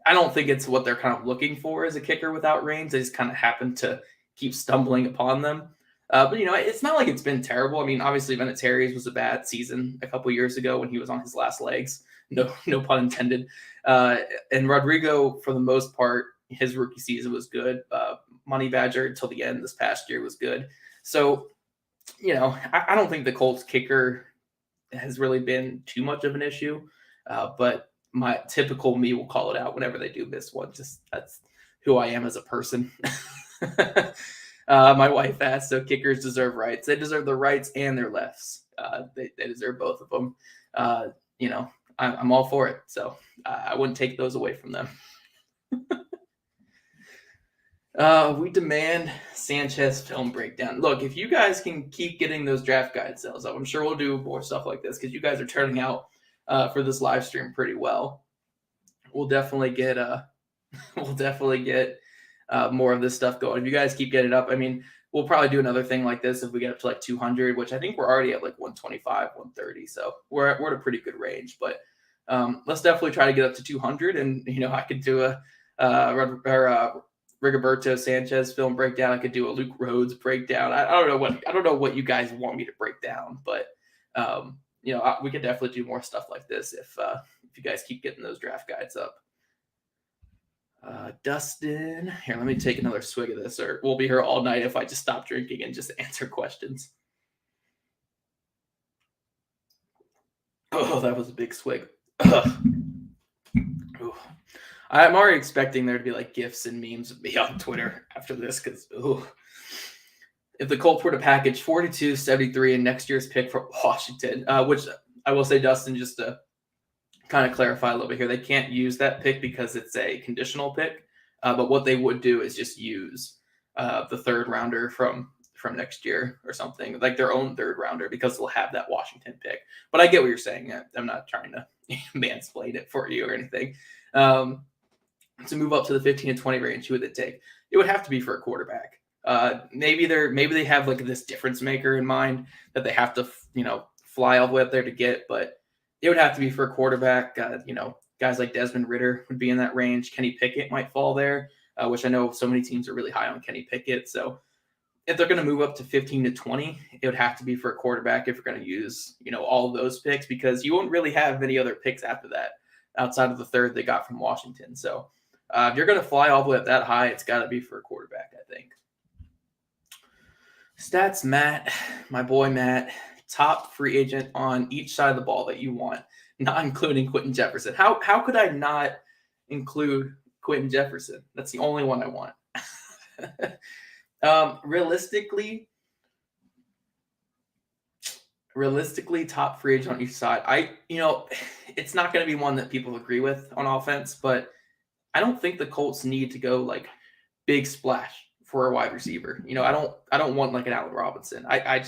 I don't think it's what they're kind of looking for as a kicker without range. They just kind of happen to keep stumbling upon them. But it's not like it's been terrible. I mean, obviously Vinatieri's was a bad season a couple years ago when he was on his last legs. No pun intended. And Rodrigo, for the most part, his rookie season was good. Money Badger until the end this past year was good. So, I don't think the Colts kicker has really been too much of an issue. But my typical me will call it out whenever they do miss one. Just that's who I am as a person. My wife asked, so kickers deserve rights. They deserve the rights and their lefts. They deserve both of them. I'm all for it. So I wouldn't take those away from them. We demand Sanchez film breakdown. Look, if you guys can keep getting those draft guide sales up, I'm sure we'll do more stuff like this because you guys are turning out for this live stream pretty well. We'll definitely get more of this stuff going. If you guys keep getting it up, I mean, we'll probably do another thing like this if we get up to like 200, which I think we're already at like 125, 130. So we're at a pretty good range, but let's definitely try to get up to 200. And, I could do a Rigoberto Sanchez film breakdown. I could do a Luke Rhodes breakdown. I don't know what you guys want me to break down, but we could definitely do more stuff like this if you guys keep getting those draft guides up. Dustin, here, let me take another swig of this, or we'll be here all night if I just stop drinking and just answer questions. Oh, that was a big swig. I'm already expecting there to be like GIFs and memes of me on Twitter after this because, if the Colts were to package 42, 73 in next year's pick for Washington, which I will say, Dustin, just to kind of clarify a little bit here, they can't use that pick because it's a conditional pick. But what they would do is just use the 3rd rounder from next year or something, like their own 3rd rounder, because they'll have that Washington pick. But I get what you're saying. I'm not trying to mansplain it for you or anything. To move up to the 15 and 20 range, who would it take? It would have to be for a quarterback. Maybe they have like this difference maker in mind that they have to fly all the way up there to get, but it would have to be for a quarterback. Guys like Desmond Ridder would be in that range. Kenny Pickett might fall there, which I know so many teams are really high on Kenny Pickett. So if they're going to move up to 15 to 20, it would have to be for a quarterback if you're going to use all of those picks, because you won't really have any other picks after that outside of the 3rd they got from Washington. So if you're going to fly all the way up that high, it's got to be for a quarterback, I think. Stats Matt, my boy Matt, top free agent on each side of the ball that you want, not including Quentin Jefferson. How could I not include Quentin Jefferson? That's the only one I want. Realistically, top free agent on each side. It's not going to be one that people agree with on offense, but I don't think the Colts need to go like big splash for a wide receiver. I don't want like an Allen Robinson. I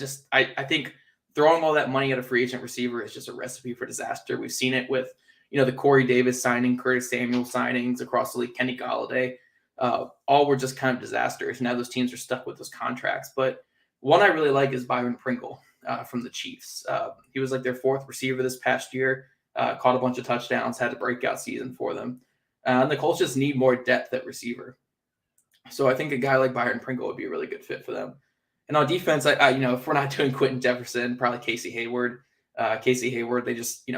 think throwing all that money at a free agent receiver is just a recipe for disaster. We've seen it with, the Corey Davis signing, Curtis Samuel signings across the league, Kenny Golladay. All were just kind of disasters. Now those teams are stuck with those contracts. But one I really like is Byron Pringle from the Chiefs. He was like their 4th receiver this past year, caught a bunch of touchdowns, had a breakout season for them. And the Colts just need more depth at receiver. So I think a guy like Byron Pringle would be a really good fit for them. And on defense, if we're not doing Quentin Jefferson, probably Casey Hayward. They just,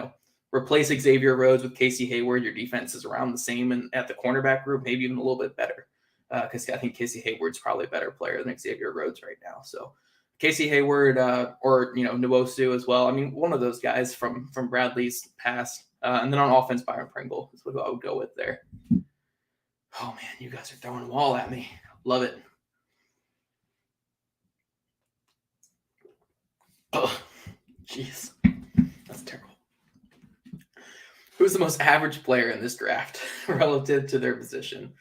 replace Xavier Rhodes with Casey Hayward. Your defense is around the same and at the cornerback group, maybe even a little bit better. because I think Casey Hayward's probably a better player than Xavier Rhodes right now. So Casey Hayward or Nwosu as well. I mean, one of those guys from Bradley's past. And then on offense, Byron Pringle is what I would go with there. Oh, man, you guys are throwing them all at me. Love it. Oh, jeez. That's terrible. Who's the most average player in this draft relative to their position?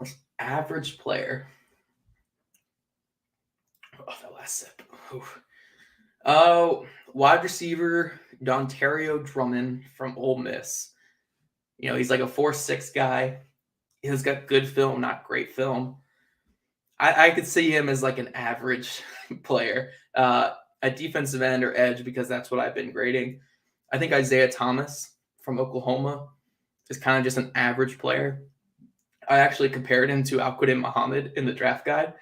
Most average player. Oh, that last sip. Wide receiver, Dontario Drummond from Ole Miss. He's like a 4.6 guy. He's got good film, not great film. I could see him as like an average player. A defensive end or edge, because that's what I've been grading. I think Isaiah Thomas from Oklahoma is kind of just an average player. I actually compared him to Al-Quadin Muhammad in the draft guide.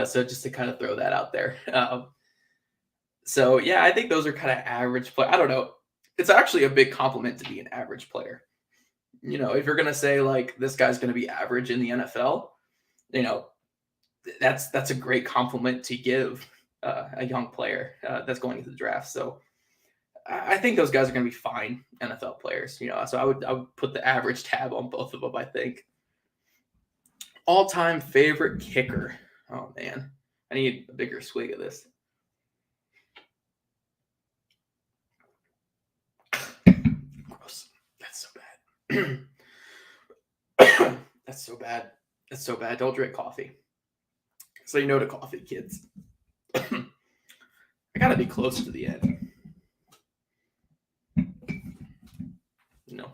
So just to kind of throw that out there. So, yeah, I think those are kind of average play. I don't know. It's actually a big compliment to be an average player. If you're going to say, like, this guy's going to be average in the NFL, that's a great compliment to give a young player that's going into the draft. So I think those guys are going to be fine NFL players. So I would put the average tab on both of them, I think. All-time favorite kicker. Oh, man. I need a bigger swig of this. Gross. That's so bad. That's so bad. That's so bad. Don't drink coffee. Say no to coffee, kids. I gotta be close to the end. No.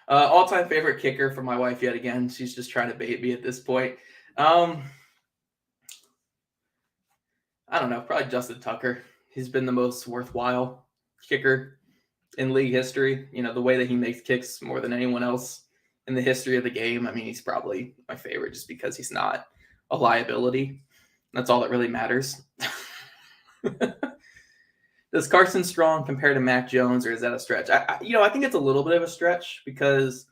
All-time favorite kicker for my wife yet again. She's just trying to bait me at this point. I don't know. Probably Justin Tucker. He's been the most worthwhile kicker in league history. The way that he makes kicks more than anyone else in the history of the game. I mean, he's probably my favorite just because he's not a liability. That's all that really matters. Does Carson Strong compare to Mac Jones, or is that a stretch? I think it's a little bit of a stretch because,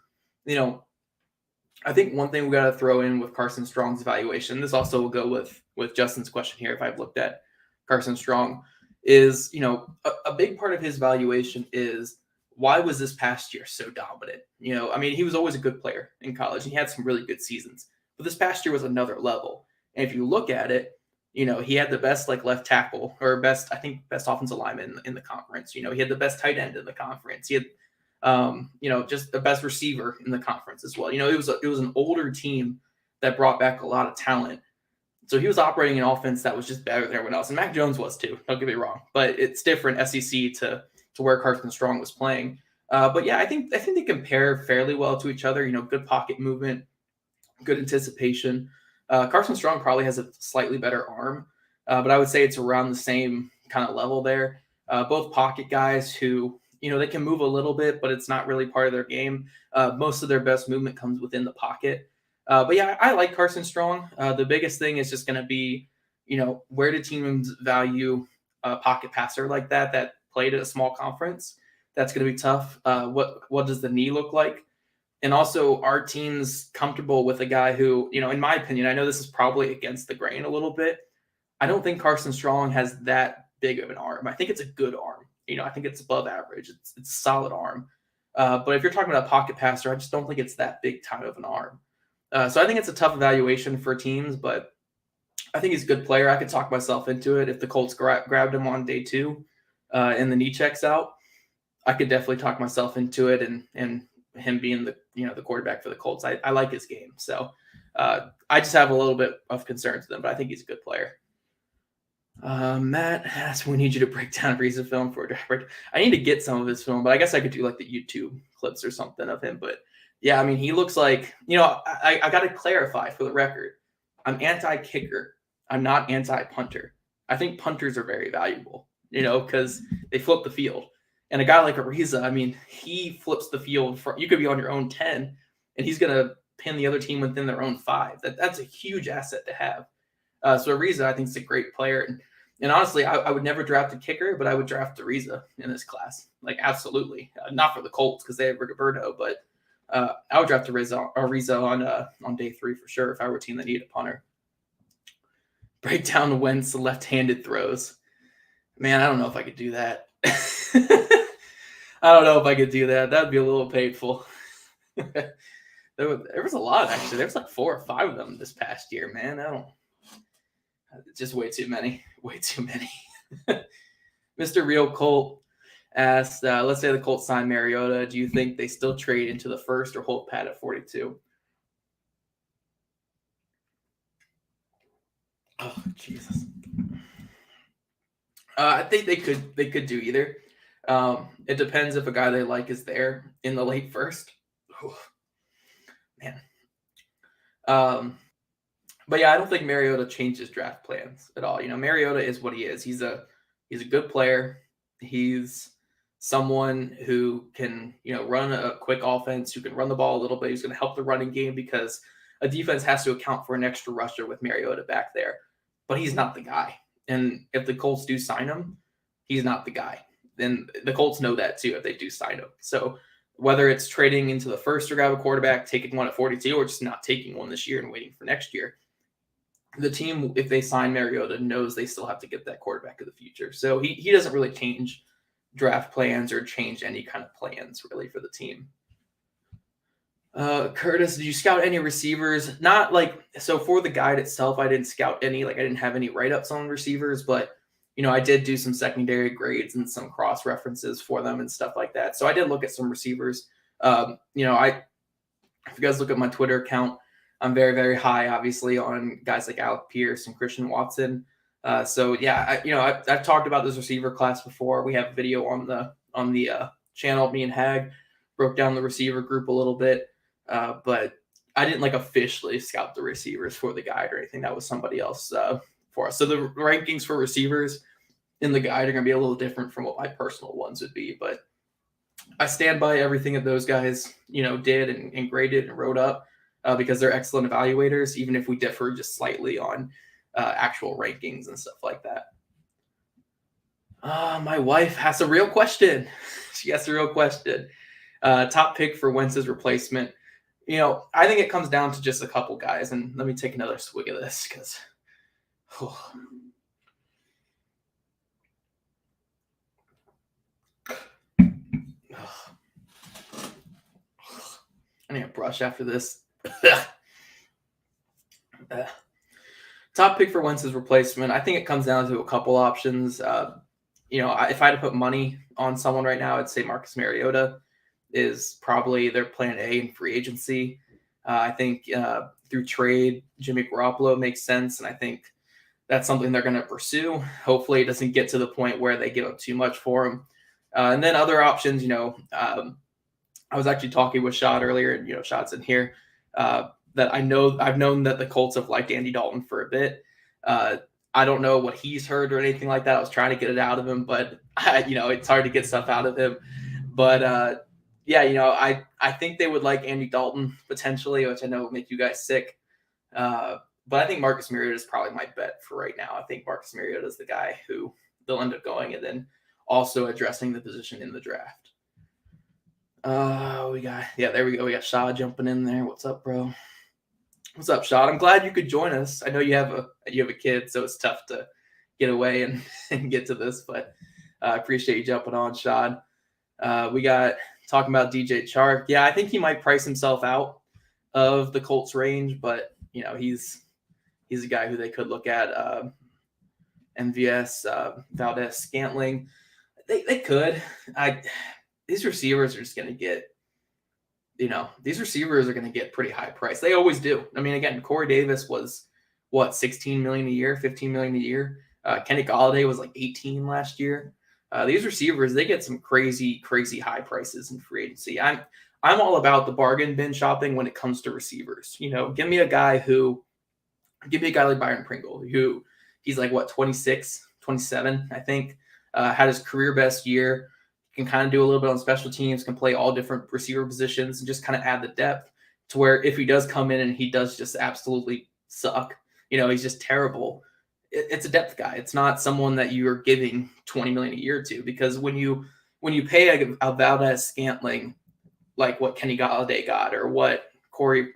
I think one thing we got to throw in with Carson Strong's evaluation, this also will go with Justin's question here if I've looked at Carson Strong, is, a big part of his evaluation is why was this past year so dominant? He was always a good player in college. And he had some really good seasons. But this past year was another level. And if you look at it, he had the best left tackle or best offensive lineman in the conference. He had the best tight end in the conference. He had, just the best receiver in the conference as well. It was an older team that brought back a lot of talent. So he was operating an offense that was just better than everyone else. And Mac Jones was too, don't get me wrong. But it's different SEC to where Carson Strong was playing. But yeah, I think they compare fairly well to each other. Good pocket movement, good anticipation. Carson Strong probably has a slightly better arm, but I would say it's around the same kind of level there. Both pocket guys who, they can move a little bit, but it's not really part of their game. Most of their best movement comes within the pocket. But yeah, I like Carson Strong. The biggest thing is just going to be, where do teams value a pocket passer like that played at a small conference? That's going to be tough. What does the knee look like? And also, are teams comfortable with a guy who, in my opinion, I know this is probably against the grain a little bit. I don't think Carson Strong has that big of an arm. I think it's a good arm. I think it's above average. It's a solid arm. But if you're talking about a pocket passer, I just don't think it's that big time of an arm. So I think it's a tough evaluation for teams, but I think he's a good player. I could talk myself into it. If the Colts grabbed him on day 2 and the knee checks out, I could definitely talk myself into it and him being the quarterback for the Colts. I like his game. So I just have a little bit of concerns with him, but I think he's a good player. Matt asks, we need you to break down Ariza film for a draft. I need to get some of his film, but I guess I could do the YouTube clips or something of him. But yeah, he looks like, I got to clarify for the record. I'm anti-kicker. I'm not anti-punter. I think punters are very valuable, because they flip the field. And a guy like Ariza, he flips the field. You could be on your own 10, and he's going to pin the other team within their own 5. That's a huge asset to have. So Ariza, I think, is a great player. And honestly, I would never draft a kicker, but I would draft Ariza in this class. Absolutely. Not for the Colts because they have Rigoberto, but I would draft Ariza on day 3 for sure if I were a team that needed a punter. Break down Wentz left-handed throws. Man, I don't know if I could do that. I don't know if I could do that. That'd be a little painful. There was a lot, actually. There was like 4 or 5 of them this past year, man. Just way too many. Way too many. Mr. Real Colt asked, let's say the Colts sign Mariota. Do you think they still trade into the first or hold pat at 42? Oh, Jesus. I think they could do either. It depends if a guy they like is there in the late first. Oh, man. But yeah, I don't think Mariota changes draft plans at all. Mariota is what he is. He's a good player. He's someone who can, run a quick offense, who can run the ball a little bit. He's going to help the running game because a defense has to account for an extra rusher with Mariota back there. But he's not the guy. And if the Colts do sign him, he's not the guy. And the Colts know that too if they do sign him. So whether it's trading into the first to grab a quarterback, taking one at 42, or just not taking one this year and waiting for next year, the team, if they sign Mariota, knows they still have to get that quarterback of the future. So he doesn't really change draft plans or change any kind of plans really for the team. Curtis, did you scout any receivers? Not so for the guide itself, I didn't scout any, I didn't have any write-ups on receivers, but I did do some secondary grades and some cross references for them and stuff like that. So I did look at some receivers. If you guys look at my Twitter account, I'm very, very high, obviously, on guys like Alec Pierce and Christian Watson. So yeah, I've talked about this receiver class before. We have a video on the channel. Me and Hag broke down the receiver group a little bit, but I didn't officially scout the receivers for the guide or anything. That was somebody else for us. So the rankings for receivers in the guide are going to be a little different from what my personal ones would be, but I stand by everything that those guys did and graded and wrote up. Because they're excellent evaluators, even if we differ just slightly on actual rankings and stuff like that. My wife has a real question. She has a real question. Top pick for Wentz's replacement. I think it comes down to just a couple guys. And let me take another swig of this because I need a brush after this. Top pick for Wentz's replacement. I think it comes down to a couple options. If I had to put money on someone right now, I'd say Marcus Mariota is probably their plan A in free agency. I think through trade, Jimmy Garoppolo makes sense, and I think that's something they're going to pursue. Hopefully, it doesn't get to the point where they give up too much for him. And then other options, I was actually talking with Shad earlier, and Shad's in here. That I've known that the Colts have liked Andy Dalton for a bit. I don't know what he's heard or anything like that. I was trying to get it out of him, but it's hard to get stuff out of him. But I think they would like Andy Dalton potentially, which I know would make you guys sick. But I think Marcus Mariota is probably my bet for right now. I think Marcus Mariota is the guy who they'll end up going and then also addressing the position in the draft. There we go. We got Shaw jumping in there. What's up, bro? What's up, Shaw? I'm glad you could join us. I know you have a kid, so it's tough to get away and get to this, but I appreciate you jumping on, Shaw. We got talking about DJ Chark. Yeah, I think he might price himself out of the Colts range, but he's a guy who they could look at. MVS, Valdez, Scantling. They could. These receivers are just going to get, these receivers are going to get pretty high price. They always do. I mean, again, Corey Davis was what, $16 million a year, $15 million a year. Kenny Golladay was like 18 last year. These receivers, they get some crazy, crazy high prices in free agency. I'm all about the bargain bin shopping when it comes to receivers. Give me a guy like Byron Pringle, who he's like, what, 26, 27, I think, had his career best year. Can kind of do a little bit on special teams, can play all different receiver positions and just kind of add the depth to where if he does come in and he does just absolutely suck, he's just terrible. It's a depth guy. It's not someone that you're giving $20 million a year to, because when you pay a Valdez Scantling like what Kenny Galladay got or what Corey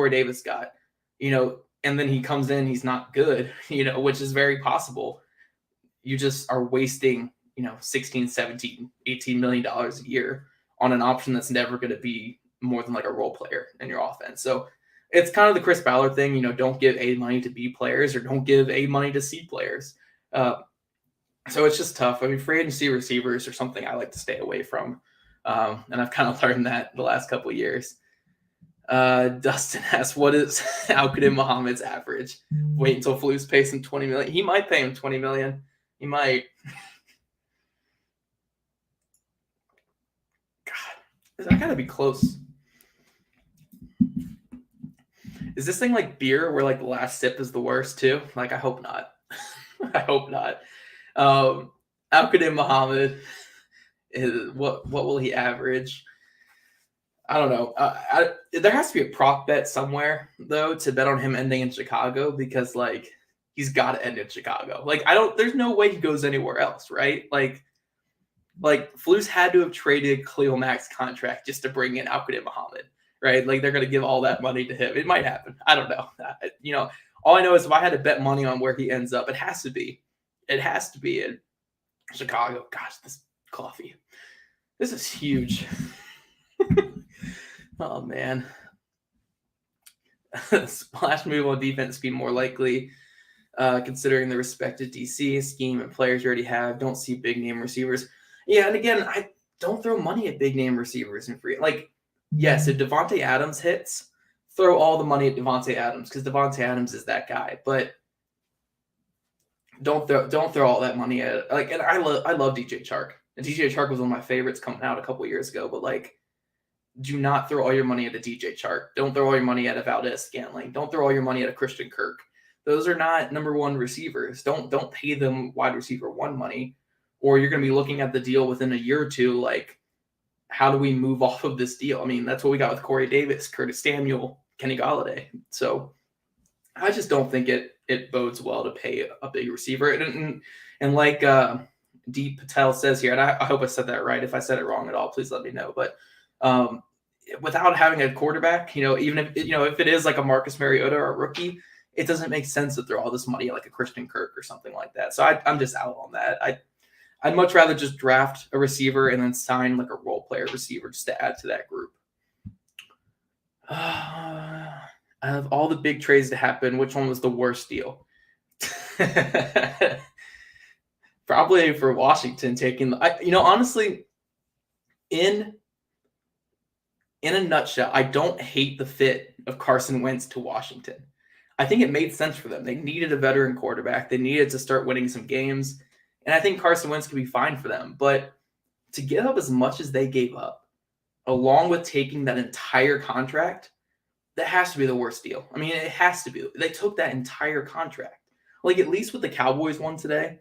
Davis got, and then he comes in, he's not good, which is very possible. You just are wasting, 16, 17, $18 million a year on an option that's never going to be more than like a role player in your offense. So it's kind of the Chris Ballard thing, don't give A money to B players or don't give A money to C players. So it's just tough. I mean, free agency receivers are something I like to stay away from. And I've kind of learned that the last couple of years. Dustin asks, what is Al-Qadim Muhammad's average? Wait until Flus pays him $20 million. He might pay him $20 million. He might. God, I gotta be close. Is this thing like beer where like the last sip is the worst too? Like, I hope not. I hope not. Al-Qadim Muhammad is what will he average? I don't know. There has to be a prop bet somewhere though to bet on him ending in Chicago, because like he's got to end in Chicago. Like there's no way he goes anywhere else, right? Like Flus had to have traded Khalil Mack's contract just to bring in Al-Qadim Muhammad, right? Like they're going to give all that money to him. It might happen. I don't know. All I know is if I had to bet money on where he ends up, it has to be in Chicago. Gosh, this coffee. This is huge. Oh, man. Splash move on defense be more likely, considering the respective DC scheme and players you already have. Don't see big name receivers. Yeah, and again, I don't throw money at big name receivers in free. Like, yes, if Devontae Adams hits, throw all the money at Devontae Adams because Devontae Adams is that guy. But don't throw all that money at like. And I love DJ Chark. And DJ Chark was one of my favorites coming out a couple of years ago. But like, do not throw all your money at a DJ Chark. Don't throw all your money at a Valdez-Scantling. Don't throw all your money at a Christian Kirk. Those are not number one receivers. Don't pay them wide receiver one money, or you're going to be looking at the deal within a year or two. Like, how do we move off of this deal? I mean, that's what we got with Corey Davis, Curtis Samuel, Kenny Galladay. So I just don't think it bodes well to pay a big receiver. And like Deep Patel says here, and I hope I said that right. If I said it wrong at all, please let me know. But without having a quarterback, even if if it is like a Marcus Mariota or a rookie, it doesn't make sense to throw all this money at like a Christian Kirk or something like that. So I'm just out on that. I'd much rather just draft a receiver and then sign like a role player receiver just to add to that group. Out of all the big trades to happen, which one was the worst deal? Probably for Washington taking honestly, in a nutshell, I don't hate the fit of Carson Wentz to Washington. I think it made sense for them. They needed a veteran quarterback. They needed to start winning some games. And I think Carson Wentz could be fine for them. But to give up as much as they gave up, along with taking that entire contract, that has to be the worst deal. I mean, it has to be. They took that entire contract. Like, at least with the Cowboys one today,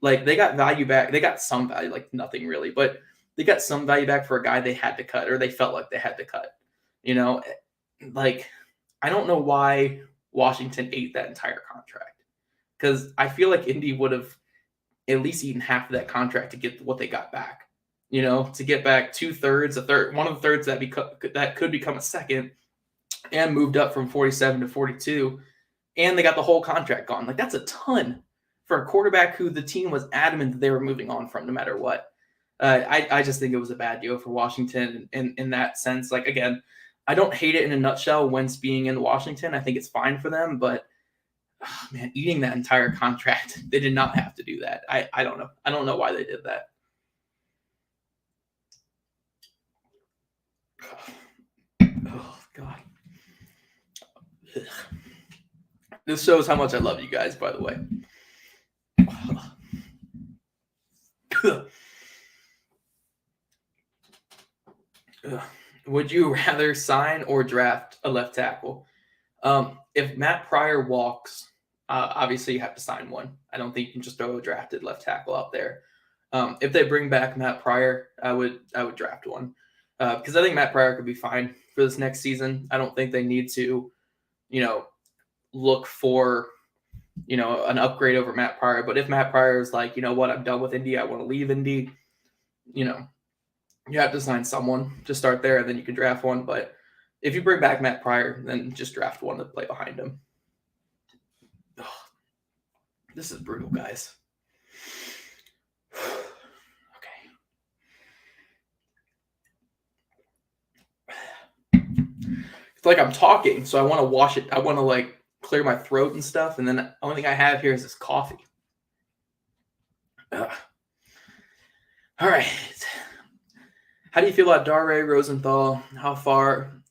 like, they got value back. They got some value, like nothing really. But they got some value back for a guy they had to cut, or they felt like they had to cut. Like, I don't know why Washington ate that entire contract, because I feel like Indy would have at least eaten half of that contract to get what they got back. To get back 2/3, a third, one of the thirds that could become a second, and moved up from 47 to 42, and they got the whole contract gone. Like, that's a ton for a quarterback who the team was adamant that they were moving on from no matter what. I just think it was a bad deal for Washington in that sense. Like, again, I don't hate it in a nutshell, Wentz being in Washington. I think it's fine for them, but man, eating that entire contract, they did not have to do that. I don't know. I don't know why they did that. Oh, God. Ugh. This shows how much I love you guys, by the way. Would you rather sign or draft a left tackle? If Matt Pryor walks, obviously you have to sign one. I don't think you can just throw a drafted left tackle out there. If they bring back Matt Pryor, I would draft one, because I think Matt Pryor could be fine for this next season. I don't think they need to, look for, an upgrade over Matt Pryor. But if Matt Pryor is like, you know what, I'm done with Indy, I want to leave Indy, you have to sign someone to start there, and then you can draft one. But if you bring back Matt Pryor, then just draft one to play behind him. Ugh. This is brutal, guys. It's like I'm talking, so I want to wash it. I want to like clear my throat and stuff, and then the only thing I have here is this coffee. Ugh. All right. How do you feel about Dare Rosenthal? How far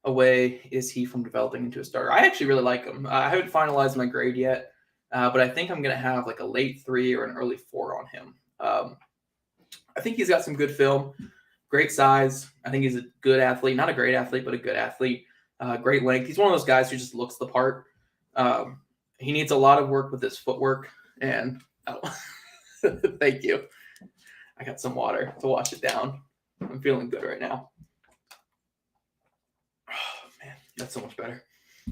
away is he from developing into a starter? I actually really like him. I haven't finalized my grade yet, but I think I'm going to have like a late 3 or an early 4 on him. I think he's got some good film, great size. I think he's a good athlete, not a great athlete, but a good athlete. Great length. He's one of those guys who just looks the part. He needs a lot of work with his footwork. And thank you. I got some water to wash it down. I'm feeling good right now. Oh, man, that's so much better.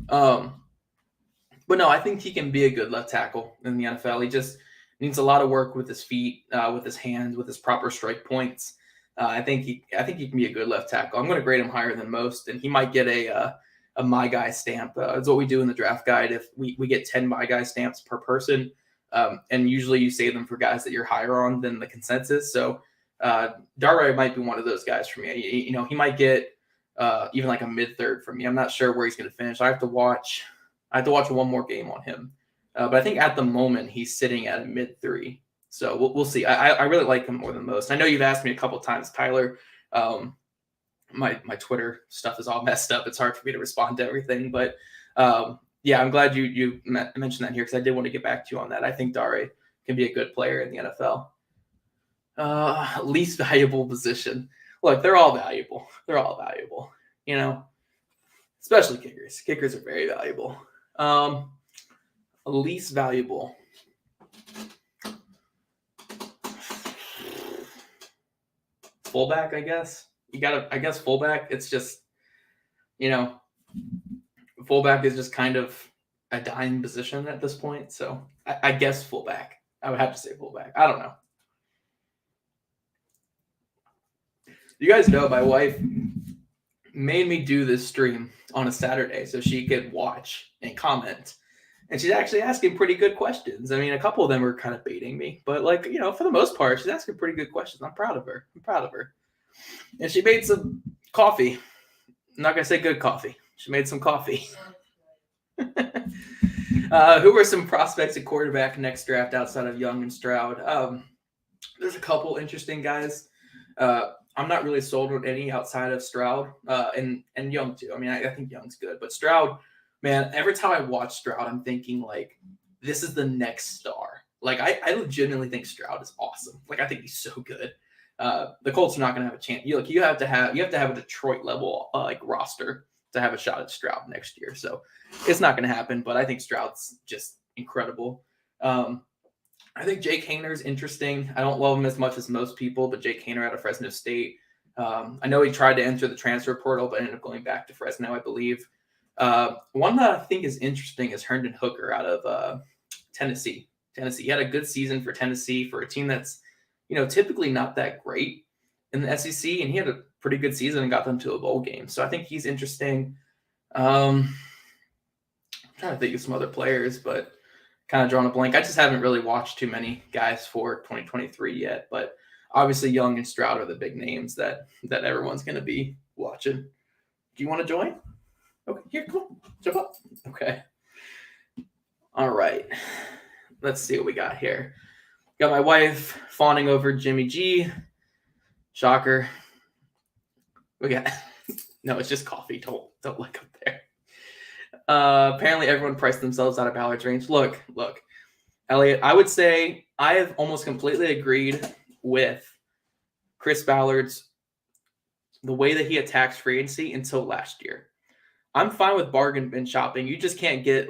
But no, I think he can be a good left tackle in the NFL. He just needs a lot of work with his feet, with his hands, with his proper strike points. I think he can be a good left tackle. I'm going to grade him higher than most, and he might get a my guy stamp. It's what we do in the draft guide. If we get 10 my guy stamps per person, and usually you save them for guys that you're higher on than the consensus. So Dare might be one of those guys for me. He might get even like a mid-third from me. I'm not sure where he's going to finish. I have to watch one more game on him. But I think at the moment he's sitting at a mid-3. So we'll see. I really like him more than most. I know you've asked me a couple times, Tyler. My Twitter stuff is all messed up. It's hard for me to respond to everything. But yeah, I'm glad you mentioned that here because I did want to get back to you on that. I think Dare can be a good player in the NFL. Least valuable position. Look, they're all valuable. They're all valuable. Especially kickers. Kickers are very valuable. Least valuable. Fullback, I guess. I guess fullback, it's just, fullback is just kind of a dying position at this point. So I guess fullback. I would have to say fullback. I don't know. You guys know my wife made me do this stream on a Saturday so she could watch and comment. And she's actually asking pretty good questions. I mean, a couple of them were kind of baiting me, but for the most part, she's asking pretty good questions. I'm proud of her. And she made some coffee. I'm not going to say good coffee. She made some coffee. Who were some prospects at quarterback next draft outside of Young and Stroud? There's a couple interesting guys. I'm not really sold on any outside of Stroud and Young too. I mean, I think Young's good, but Stroud, man, every time I watch Stroud, I'm thinking this is the next star. I legitimately think Stroud is awesome. I think he's so good. The Colts are not going to have a chance. You have to have a Detroit level roster to have a shot at Stroud next year. So it's not going to happen. But I think Stroud's just incredible. I think Jake Hayner is interesting. I don't love him as much as most people, but Jake Hayner out of Fresno State. I know he tried to enter the transfer portal, but ended up going back to Fresno, I believe. One that I think is interesting is Herndon Hooker out of Tennessee. He had a good season for Tennessee for a team that's typically not that great in the SEC, and he had a pretty good season and got them to a bowl game. So I think he's interesting. I'm trying to think of some other players, but kind of drawing a blank. I just haven't really watched too many guys for 2023 yet, but obviously Young and Stroud are the big names that everyone's going to be watching. Do you want to join? Okay, here, come on, jump up. Okay. All right. Let's see what we got here. Got my wife fawning over Jimmy G. Shocker. We got no, it's just coffee. Don't look up there. Apparently everyone priced themselves out of Ballard's range. Look, Elliot, I would say I have almost completely agreed with Chris Ballard's the way that he attacks free agency until last year. I'm fine with bargain bin shopping. You just can't get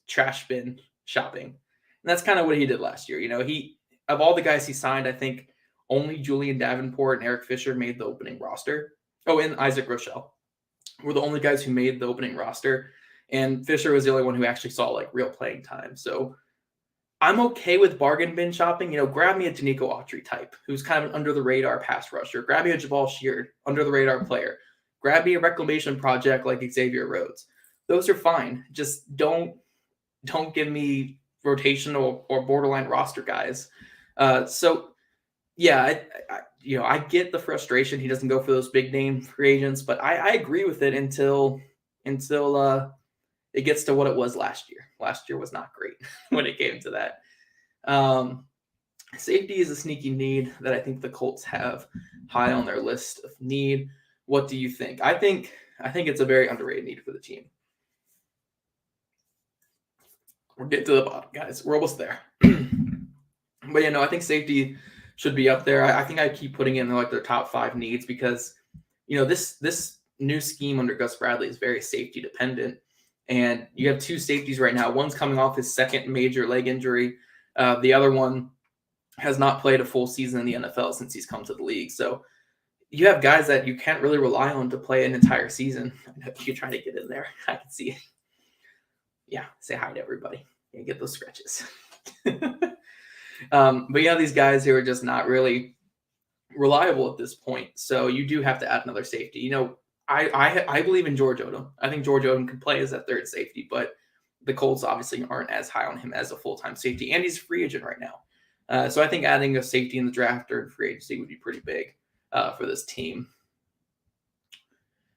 trash bin shopping. And that's kind of what he did last year. He of all the guys he signed, I think only Julian Davenport and Eric Fisher made the opening roster. Oh, and Isaac Rochelle were the only guys who made the opening roster. And Fisher was the only one who actually saw real playing time. So I'm okay with bargain bin shopping. Grab me a Danico Autry type who's kind of an under the radar pass rusher. Grab me a Jabal Sheard, under the radar player. Grab me a reclamation project like Xavier Rhodes. Those are fine. Just don't give me rotational or borderline roster guys. So yeah, I get the frustration. He doesn't go for those big name free agents, but I agree with it until it gets to what it was last year. Last year was not great when it came to that. Safety is a sneaky need that I think the Colts have high on their list of need. What do you think? I think it's a very underrated need for the team. We're getting to the bottom, guys. We're almost there. But I think safety should be up there. I think I keep putting it in like their top 5 needs because this new scheme under Gus Bradley is very safety dependent. And you have 2 safeties right now. One's coming off his second major leg injury. The other one has not played a full season in the NFL since he's come to the league. So you have guys that you can't really rely on to play an entire season. You're trying to get in there. I can see it. Yeah, say hi to everybody. Yeah, get those scratches. But you have these guys who are just not really reliable at this point. So you do have to add another safety. I believe in George Odom. I think George Odom can play as that third safety, but the Colts obviously aren't as high on him as a full-time safety, and he's a free agent right now. So I think adding a safety in the draft or in free agency would be pretty big for this team.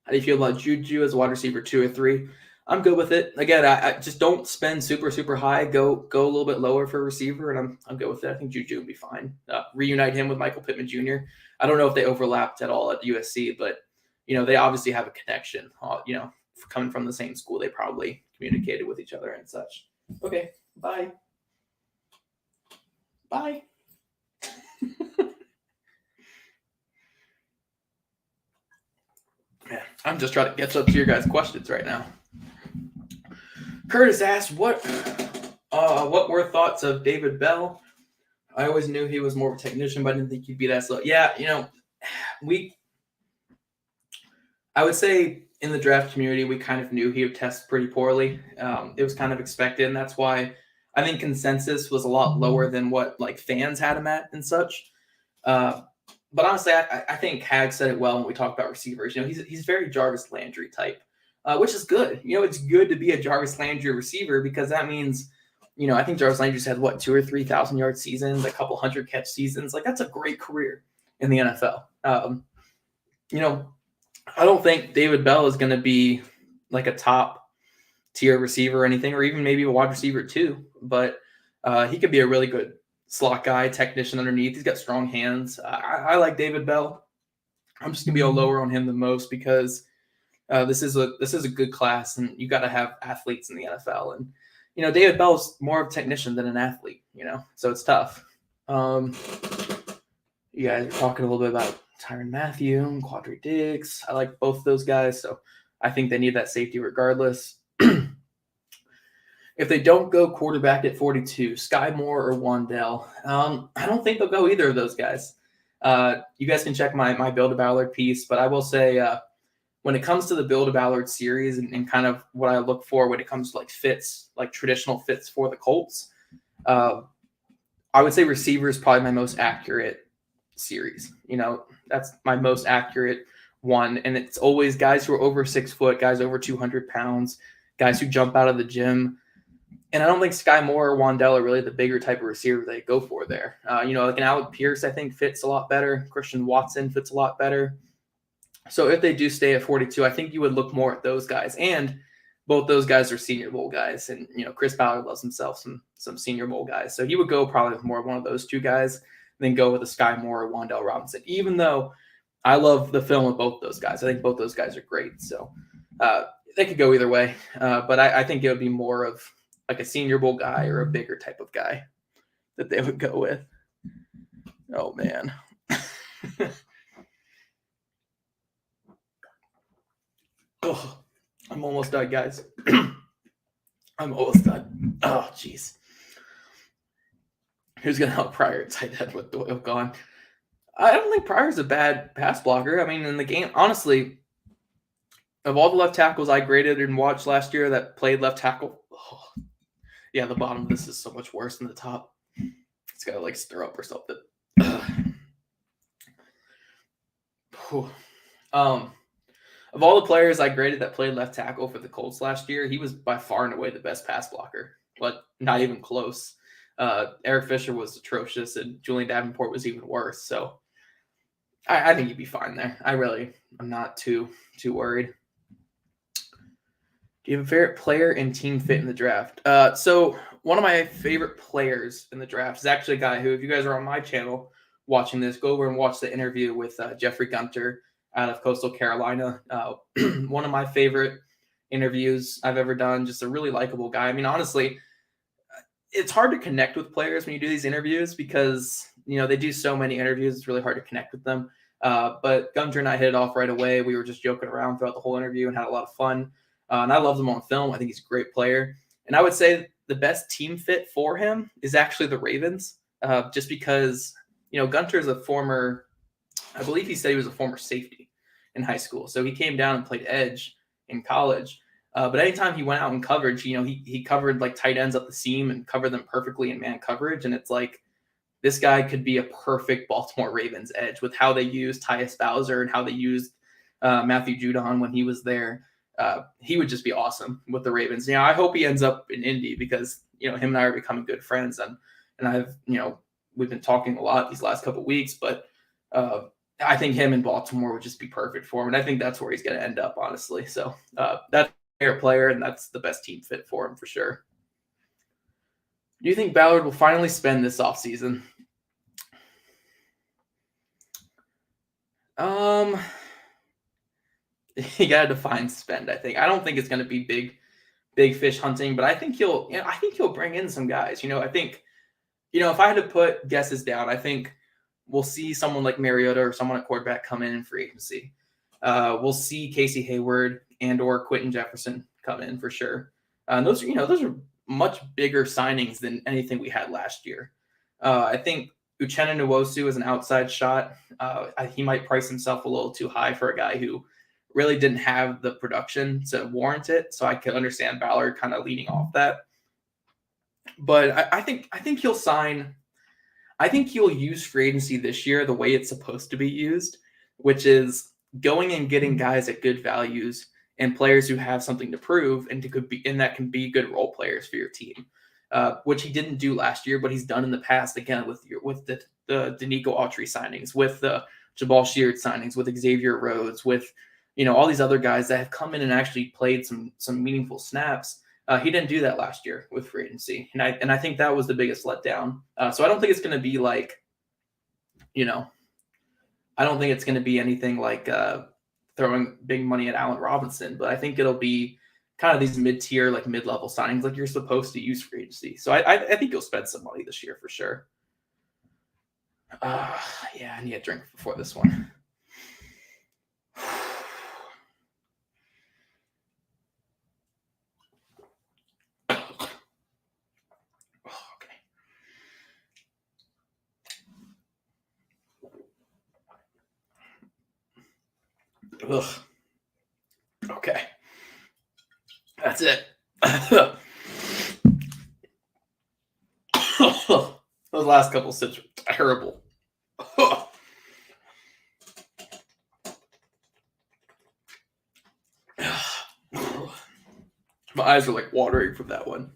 How do you feel about Juju as a wide receiver 2 or 3? I'm good with it. Again, I just don't spend super, super high. Go a little bit lower for a receiver, and I'm good with it. I think Juju would be fine. Reunite him with Michael Pittman Jr. I don't know if they overlapped at all at USC, but they obviously have a connection. Coming from the same school, they probably communicated with each other and such. Okay, bye. Bye. Yeah, I'm just trying to get up to your guys' questions right now. Curtis asked, what were thoughts of David Bell? I always knew he was more of a technician, but I didn't think he'd be that slow. Yeah, I would say in the draft community, we kind of knew he would test pretty poorly. It was kind of expected, and that's why I think consensus was a lot lower than what fans had him at and such. But honestly, I think Hag said it well when we talked about receivers. He's very Jarvis Landry type, which is good. It's good to be a Jarvis Landry receiver because that means, I think Jarvis Landry's had 2,000 or 3,000 yard seasons, a couple hundred catch seasons. That's a great career in the NFL. I don't think David Bell is going to be a top tier receiver or anything, or even maybe a wide receiver too. But he could be a really good slot guy, technician underneath. He's got strong hands. I like David Bell. I'm just gonna be a lower on him than most because this is a good class, and you got to have athletes in the NFL. And David Bell's more of a technician than an athlete. So it's tough. You guys are talking a little bit about Tyrann Mathieu and Quadri Diggs. I like both those guys, so I think they need that safety regardless. If they don't go quarterback at 42, Sky Moore or Wandell, I don't think they'll go either of those guys. You guys can check my Build-A-Ballard piece, but I will say when it comes to the Build-A-Ballard series and kind of what I look for when it comes to fits, traditional fits for the Colts, I would say receiver is probably my most accurate series. That's my most accurate one, and it's always guys who are over 6 foot, guys over 200 pounds, guys who jump out of the gym. And I don't think Sky Moore or Wandell are really the bigger type of receiver they go for there. An Alec Pierce, I think, fits a lot better. Christian Watson fits a lot better. So if they do stay at 42, I think you would look more at those guys. And both those guys are Senior Bowl guys. And, Chris Ballard loves himself some Senior Bowl guys. So he would go probably with more of one of those two guys than go with a Sky Moore or Wandell Robinson, even though I love the film of both those guys. I think both those guys are great. So they could go either way. But I think it would be more of a Senior Bowl guy or a bigger type of guy that they would go with. Oh, man. Oh, I'm almost done, guys. I'm almost done. Oh, jeez. Who's going to help Pryor tight end with Doyle gone? I don't think Pryor's a bad pass blocker. I mean, in the game, honestly, of all the left tackles I graded and watched last year that played left tackle, Yeah, the bottom of this is so much worse than the top. It's got to like stir up or something. Of all the players I graded that played left tackle for the Colts last year, he was by far and away the best pass blocker, but not even close. Eric Fisher was atrocious, and Julian Davenport was even worse. So I think he'd be fine there. I'm not too worried. Do you have a favorite player and team fit in the draft? So one of my favorite players in the draft is actually a guy who, if you guys are on my channel watching this, go over and watch the interview with Jeffrey Gunter out of Coastal Carolina. One of my favorite interviews I've ever done. Just a really likable guy. I mean, honestly, it's hard to connect with players when you do these interviews because, they do so many interviews. It's really hard to connect with them. But Gunter and I hit it off right away. We were just joking around throughout the whole interview and had a lot of fun. And I loved him on film. I think he's a great player. And I would say the best team fit for him is actually the Ravens, just because, Gunter is a former, I believe he said he was a former safety in high school. So he came down and played edge in college. But anytime he went out in coverage, he covered like tight ends up the seam and covered them perfectly in man coverage. And it's like, this guy could be a perfect Baltimore Ravens edge with how they used Tyus Bowser and how they used Matthew Judon when he was there. He would just be awesome with the Ravens. I hope he ends up in Indy because, him and I are becoming good friends. And I've, we've been talking a lot these last couple of weeks, but I think him in Baltimore would just be perfect for him. And I think that's where he's going to end up, honestly. So that's a player, and that's the best team fit for him for sure. Do you think Ballard will finally spend this offseason? You got to define spend, I think. I don't think it's going to be big fish hunting, but I think he'll bring in some guys. I think, if I had to put guesses down, I think we'll see someone like Mariota or someone at quarterback come in free agency. We'll see Casey Hayward and or Quentin Jefferson come in for sure. And those are much bigger signings than anything we had last year. I think Uchenna Nwosu is an outside shot. He might price himself a little too high for a guy who really didn't have the production to warrant it. So I could understand Ballard kind of leading off that. But I think he'll sign. I think he'll use free agency this year the way it's supposed to be used, which is going and getting guys at good values and players who have something to prove and that can be good role players for your team, which he didn't do last year, but he's done in the past again with the Danico Autry signings, with the Jabal Sheard signings, with Xavier Rhodes, with all these other guys that have come in and actually played some meaningful snaps. He didn't do that last year with free agency, and I think that was the biggest letdown. So I don't think it's going to be like, I don't think it's going to be anything like throwing big money at Allen Robinson, but I think it'll be kind of these mid-tier, like mid-level signings, like you're supposed to use free agency. So I think you'll spend some money this year for sure. Yeah, I need a drink before this one. Ugh. Okay. That's it. Those last couple sips were terrible. My eyes are like watering from that one.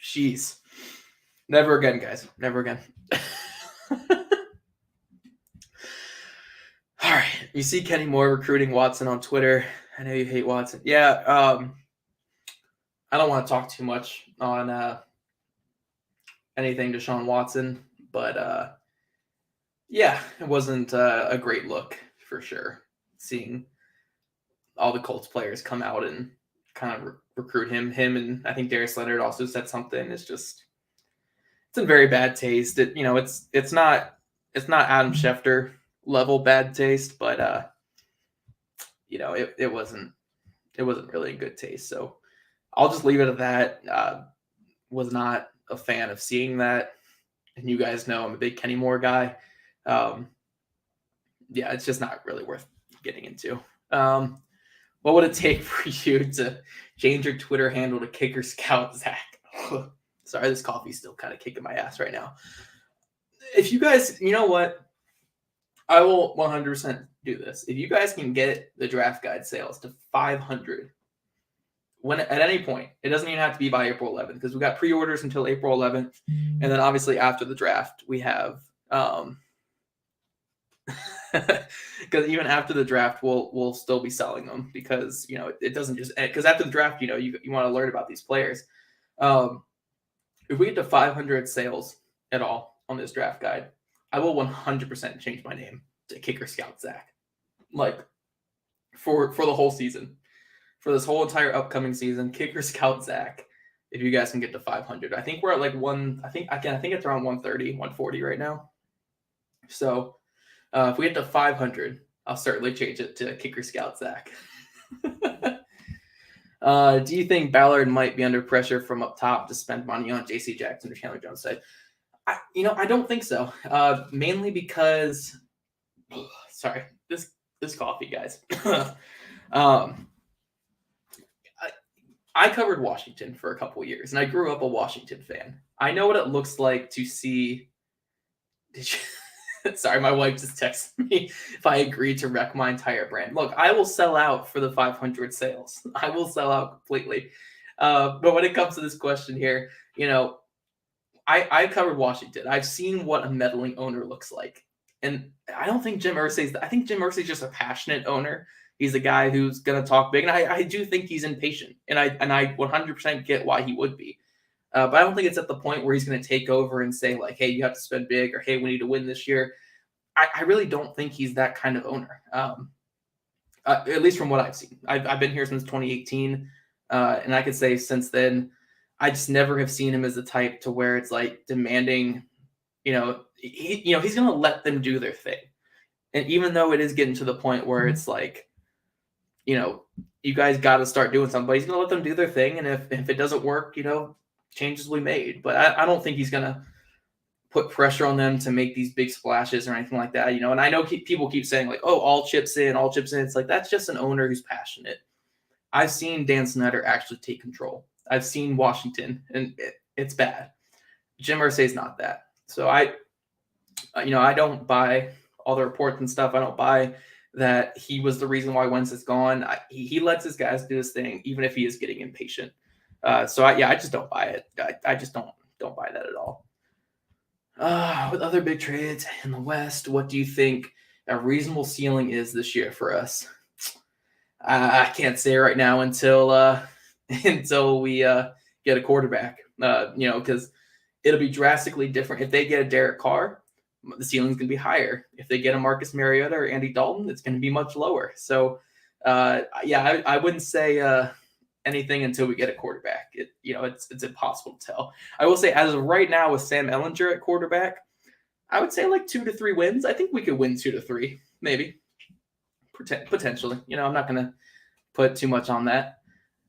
Jeez. Never again, guys. Never again. All right. You see Kenny Moore recruiting Watson on Twitter. I know you hate Watson. Yeah. I don't want to talk too much on anything to Deshaun Watson, but yeah, it wasn't a great look for sure. Seeing all the Colts players come out and kind of recruit him, and I think Darius Leonard also said something. It's in very bad taste. It's not Adam Schefter level bad taste, but it wasn't really in good taste. So I'll just leave it at that. Was not a fan of seeing that, and you guys know I'm a big Kenny Moore guy. Yeah, it's just not really worth getting into. What would it take for you to change your Twitter handle to Kicker Scout Zach? Sorry, this coffee's still kind of kicking my ass right now. If you guys, you know what? I will 100% do this. If you guys can get the draft guide sales to 500, when at any point, it doesn't even have to be by April 11th, because we got pre-orders until April 11th, and then obviously after the draft we have because even after the draft we'll still be selling them, because it doesn't just end, because after the draft you want to learn about these players. If we get to 500 sales at all on this draft guide, I will 100% change my name to Kicker Scout Zach, like for the whole season, for this whole entire upcoming season. Kicker Scout Zach. If you guys can get to 500, I think we're at like I think it's around 130, 140 right now. So if we get to 500, I'll certainly change it to Kicker Scout Zach. Do you think Ballard might be under pressure from up top to spend money on J.C. Jackson or Chandler Jones side? I don't think so. Mainly because, sorry, this coffee, guys. I covered Washington for a couple of years, and I grew up a Washington fan. I know what it looks like to see. Sorry, my wife just texted me if I agree to wreck my entire brand. Look, I will sell out for the 500 sales. I will sell out completely. But when it comes to this question here, I covered Washington. I've seen what a meddling owner looks like. And I don't think Jim Irsay's. I think Jim Irsay's just a passionate owner. He's a guy who's going to talk big. And I do think he's impatient. And I 100% get why he would be. But I don't think it's at the point where he's going to take over and say, like, hey, you have to spend big, or hey, we need to win this year. I really don't think he's that kind of owner, at least from what I've seen. I've been here since 2018, and I could say since then, I just never have seen him as the type to where it's like demanding, he's going to let them do their thing. And even though it is getting to the point where it's like, you guys got to start doing something, but he's going to let them do their thing. And if it doesn't work, changes will be made. But I don't think he's going to put pressure on them to make these big splashes or anything like that. And I know people keep saying like, oh, all chips in. It's like, that's just an owner who's passionate. I've seen Dan Snyder actually take control. I've seen Washington, and it's bad. Jim Irsay's not that. So I don't buy all the reports and stuff. I don't buy that he was the reason why Wentz is gone. He lets his guys do his thing, even if he is getting impatient. I just don't buy it. I just don't buy that at all. With other big trades in the West, what do you think a reasonable ceiling is this year for us? I can't say right now until we get a quarterback. Because it'll be drastically different. If they get a Derek Carr, the ceiling's going to be higher. If they get a Marcus Mariota or Andy Dalton, it's going to be much lower. So, I wouldn't say anything until we get a quarterback. It's impossible to tell. I will say, as of right now, with Sam Ehlinger at quarterback, I would say like 2 to 3 wins. I think we could win 2 to 3, maybe, potentially. I'm not going to put too much on that.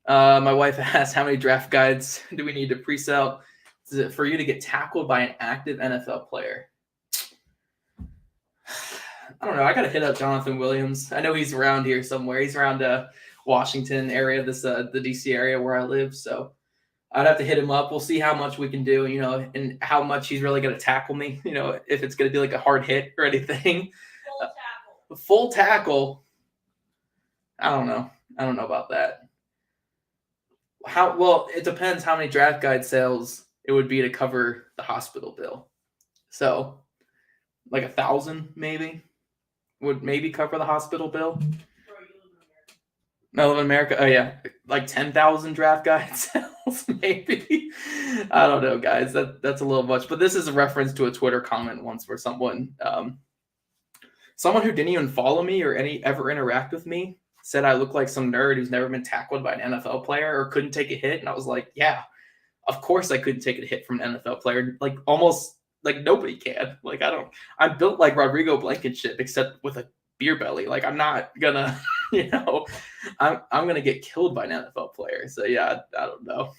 My wife asked, how many draft guides do we need to pre-sell for you to get tackled by an active NFL player? I don't know. I got to hit up Jonathan Williams. I know he's around here somewhere. He's around Washington area, the DC area where I live. So I'd have to hit him up. We'll see how much we can do, and how much he's really going to tackle me, if it's going to be like a hard hit or anything. Full tackle. I don't know about that. It depends how many draft guide sales it would be to cover the hospital bill. So like 1,000 maybe would maybe cover the hospital bill. I live in America. Oh yeah, like 10,000 draft guide sales maybe. I don't know, guys. That's a little much. But this is a reference to a Twitter comment once where someone who didn't even follow me or ever interact with me said I look like some nerd who's never been tackled by an NFL player or couldn't take a hit. And I was like, yeah, of course I couldn't take a hit from an NFL player. Like almost like nobody can. Like I'm built like Rodrigo Blankenship, except with a beer belly. Like I'm not gonna, I'm gonna get killed by an NFL player. So yeah, I don't know.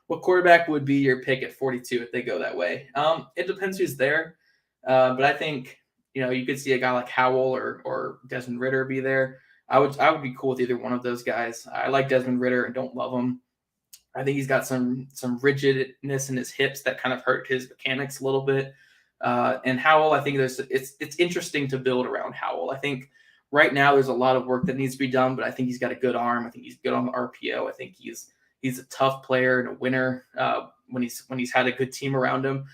What quarterback would be your pick at 42 if they go that way? It depends who's there. But I think, you could see a guy like Howell or Desmond Ridder be there. I would be cool with either one of those guys. I like Desmond Ridder and don't love him. I think he's got some rigidness in his hips that kind of hurt his mechanics a little bit. And Howell, I think it's interesting to build around Howell. I think right now there's a lot of work that needs to be done, but I think he's got a good arm. I think he's good on the RPO. I think he's a tough player and a winner when he's had a good team around him.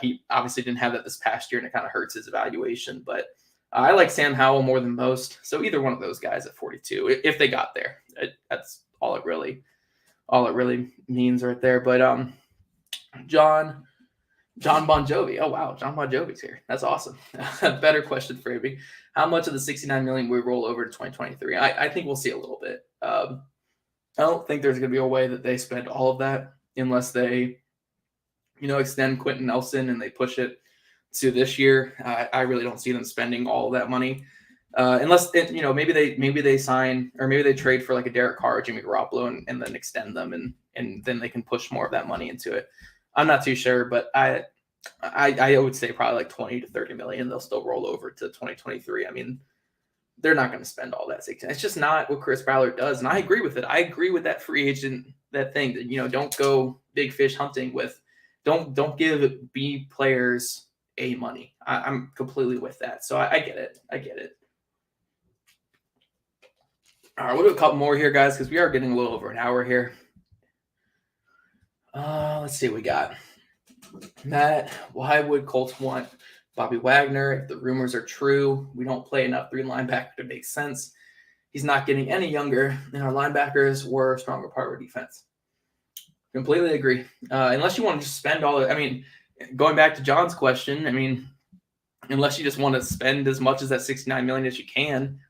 He obviously didn't have that this past year, and it kind of hurts his evaluation. But I like Sam Howell more than most, so either one of those guys at 42, if they got there, that's all it really means right there. But John Bon Jovi. Oh wow, John Bon Jovi's here. That's awesome. Better question for Amy. How much of the $69 million will roll over to 2023? I think we'll see a little bit. I don't think there's going to be a way that they spend all of that unless they, extend Quentin Nelson and they push it to this year. I really don't see them spending all of that money. Unless maybe they sign or maybe they trade for like a Derek Carr or Jimmy Garoppolo and then extend them and then they can push more of that money into it. I'm not too sure, but I would say probably like 20 to 30 million. They'll still roll over to 2023. I mean, they're not going to spend all that. It's just not what Chris Ballard does, and I agree with it. I agree with that free agent that thing that don't go big fish hunting with. Don't give B players A money. I'm completely with that. So I get it. All right, we'll do a couple more here, guys, because we are getting a little over an hour here. Let's see what we got. Matt, why would Colts want Bobby Wagner? If the rumors are true, we don't play enough 3 linebacker to make sense. He's not getting any younger, and our linebackers were a stronger part of our defense. Completely agree. Unless you want to just spend all the – I mean, going back to John's question, I mean, unless you just want to spend as much as that $69 million as you can –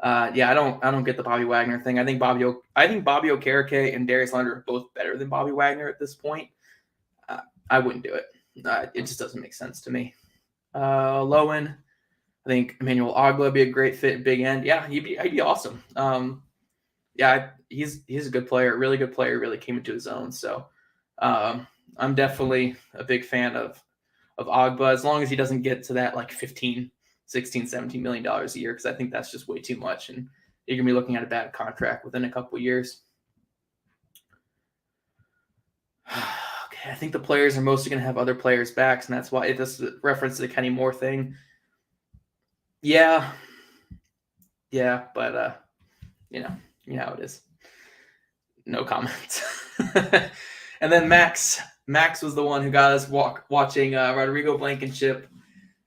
I don't get the Bobby Wagner thing. I think Bobby Okereke and Darius Leonard are both better than Bobby Wagner at this point. I wouldn't do it. It just doesn't make sense to me. Lowen, I think Emmanuel Ogba would be a great fit, big end. Yeah, he'd be awesome. He's a good player, really good player. Really came into his own. So I'm definitely a big fan of Ogba as long as he doesn't get to that like 15. $16, $17 million a year, because I think that's just way too much, and you're gonna be looking at a bad contract within a couple of years. Okay, I think the players are mostly gonna have other players' backs, and that's why it does reference to the Kenny Moore thing. Yeah, but you know how it is. No comments. And then Max was the one who got us watching Rodrigo Blankenship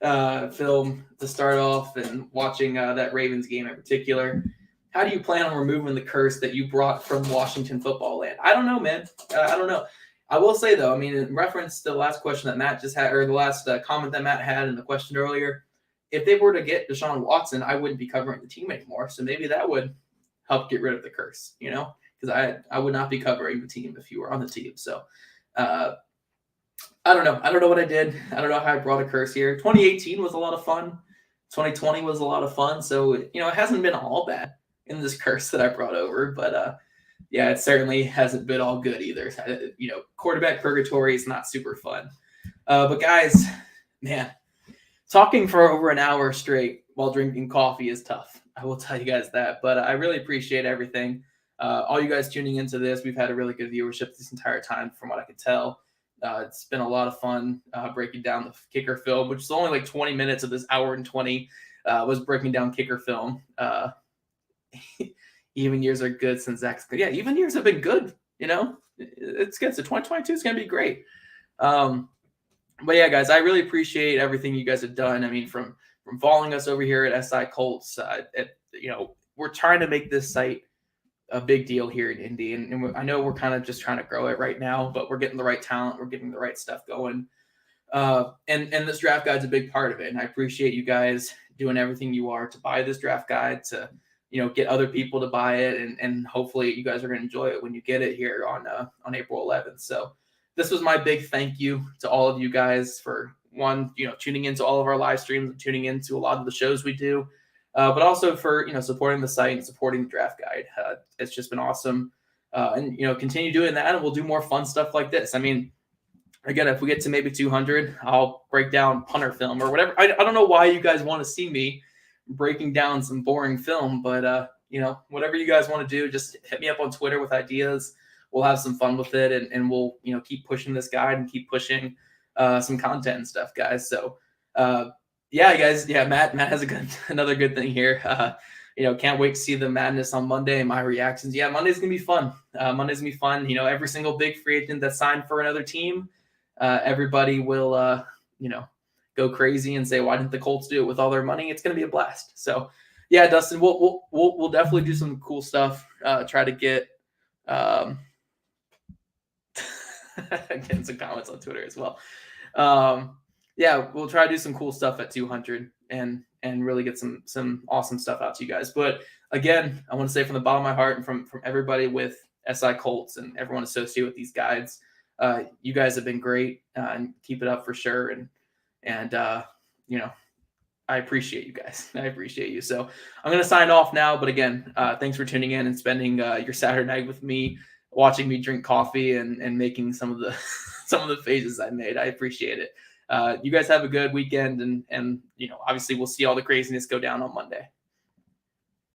film to start off and watching that Ravens game in particular. How do you plan on removing the curse that you brought from Washington football land? I don't know, man. I don't know. I will say, though, I mean, in reference to the last question that Matt just had, or the last comment that Matt had in the question earlier, if they were to get Deshaun Watson, I wouldn't be covering the team anymore. So maybe that would help get rid of the curse, because I would not be covering the team if you were on the team. So I don't know. I don't know what I did. I don't know how I brought a curse here. 2018 was a lot of fun. 2020 was a lot of fun. So, it hasn't been all bad in this curse that I brought over. But, it certainly hasn't been all good either. Quarterback purgatory is not super fun. But, guys, man, talking for over an hour straight while drinking coffee is tough. I will tell you guys that. But I really appreciate everything. All you guys tuning into this, we've had a really good viewership this entire time from what I could tell. It's been a lot of fun breaking down the kicker film, which is only like 20 minutes of this hour and 20 was breaking down kicker film. Even years are good since Zach's good. Yeah, even years have been good. It's good. So 2022 is going to be great. But yeah, guys, I really appreciate everything you guys have done. I mean, from following us over here at SI Colts, we're trying to make this site a big deal here in Indy. And I know we're kind of just trying to grow it right now, but we're getting the right talent. We're getting the right stuff going. And this draft guide's a big part of it. And I appreciate you guys doing everything you are to buy this draft guide, to, get other people to buy it. And hopefully you guys are going to enjoy it when you get it here on April 11th. So this was my big thank you to all of you guys for tuning into all of our live streams and tuning into a lot of the shows we do. But also for, supporting the site and supporting the draft guide. It's just been awesome. And continue doing that, and we'll do more fun stuff like this. I mean, again, if we get to maybe 200, I'll break down punter film or whatever. I don't know why you guys want to see me breaking down some boring film, but, whatever you guys want to do, just hit me up on Twitter with ideas. We'll have some fun with it, and we'll, keep pushing this guide and keep pushing some content and stuff, guys. So, yeah, guys. Yeah, Matt has another good thing here. Can't wait to see the madness on Monday and my reactions. Yeah, Monday's going to be fun. Monday's going to be fun. Every single big free agent that signed for another team, everybody will, go crazy and say, why didn't the Colts do it with all their money? It's going to be a blast. So, yeah, Dustin, we'll definitely do some cool stuff. Try to get getting some comments on Twitter as well. Yeah, we'll try to do some cool stuff at 200 and really get some awesome stuff out to you guys. But again, I want to say from the bottom of my heart and from everybody with SI Colts and everyone associated with these guides, you guys have been great, and keep it up for sure. And I appreciate you guys. I appreciate you. So I'm going to sign off now. But again, thanks for tuning in and spending your Saturday night with me, watching me drink coffee and making some of the faces I made. I appreciate it. You guys have a good weekend, and obviously we'll see all the craziness go down on Monday.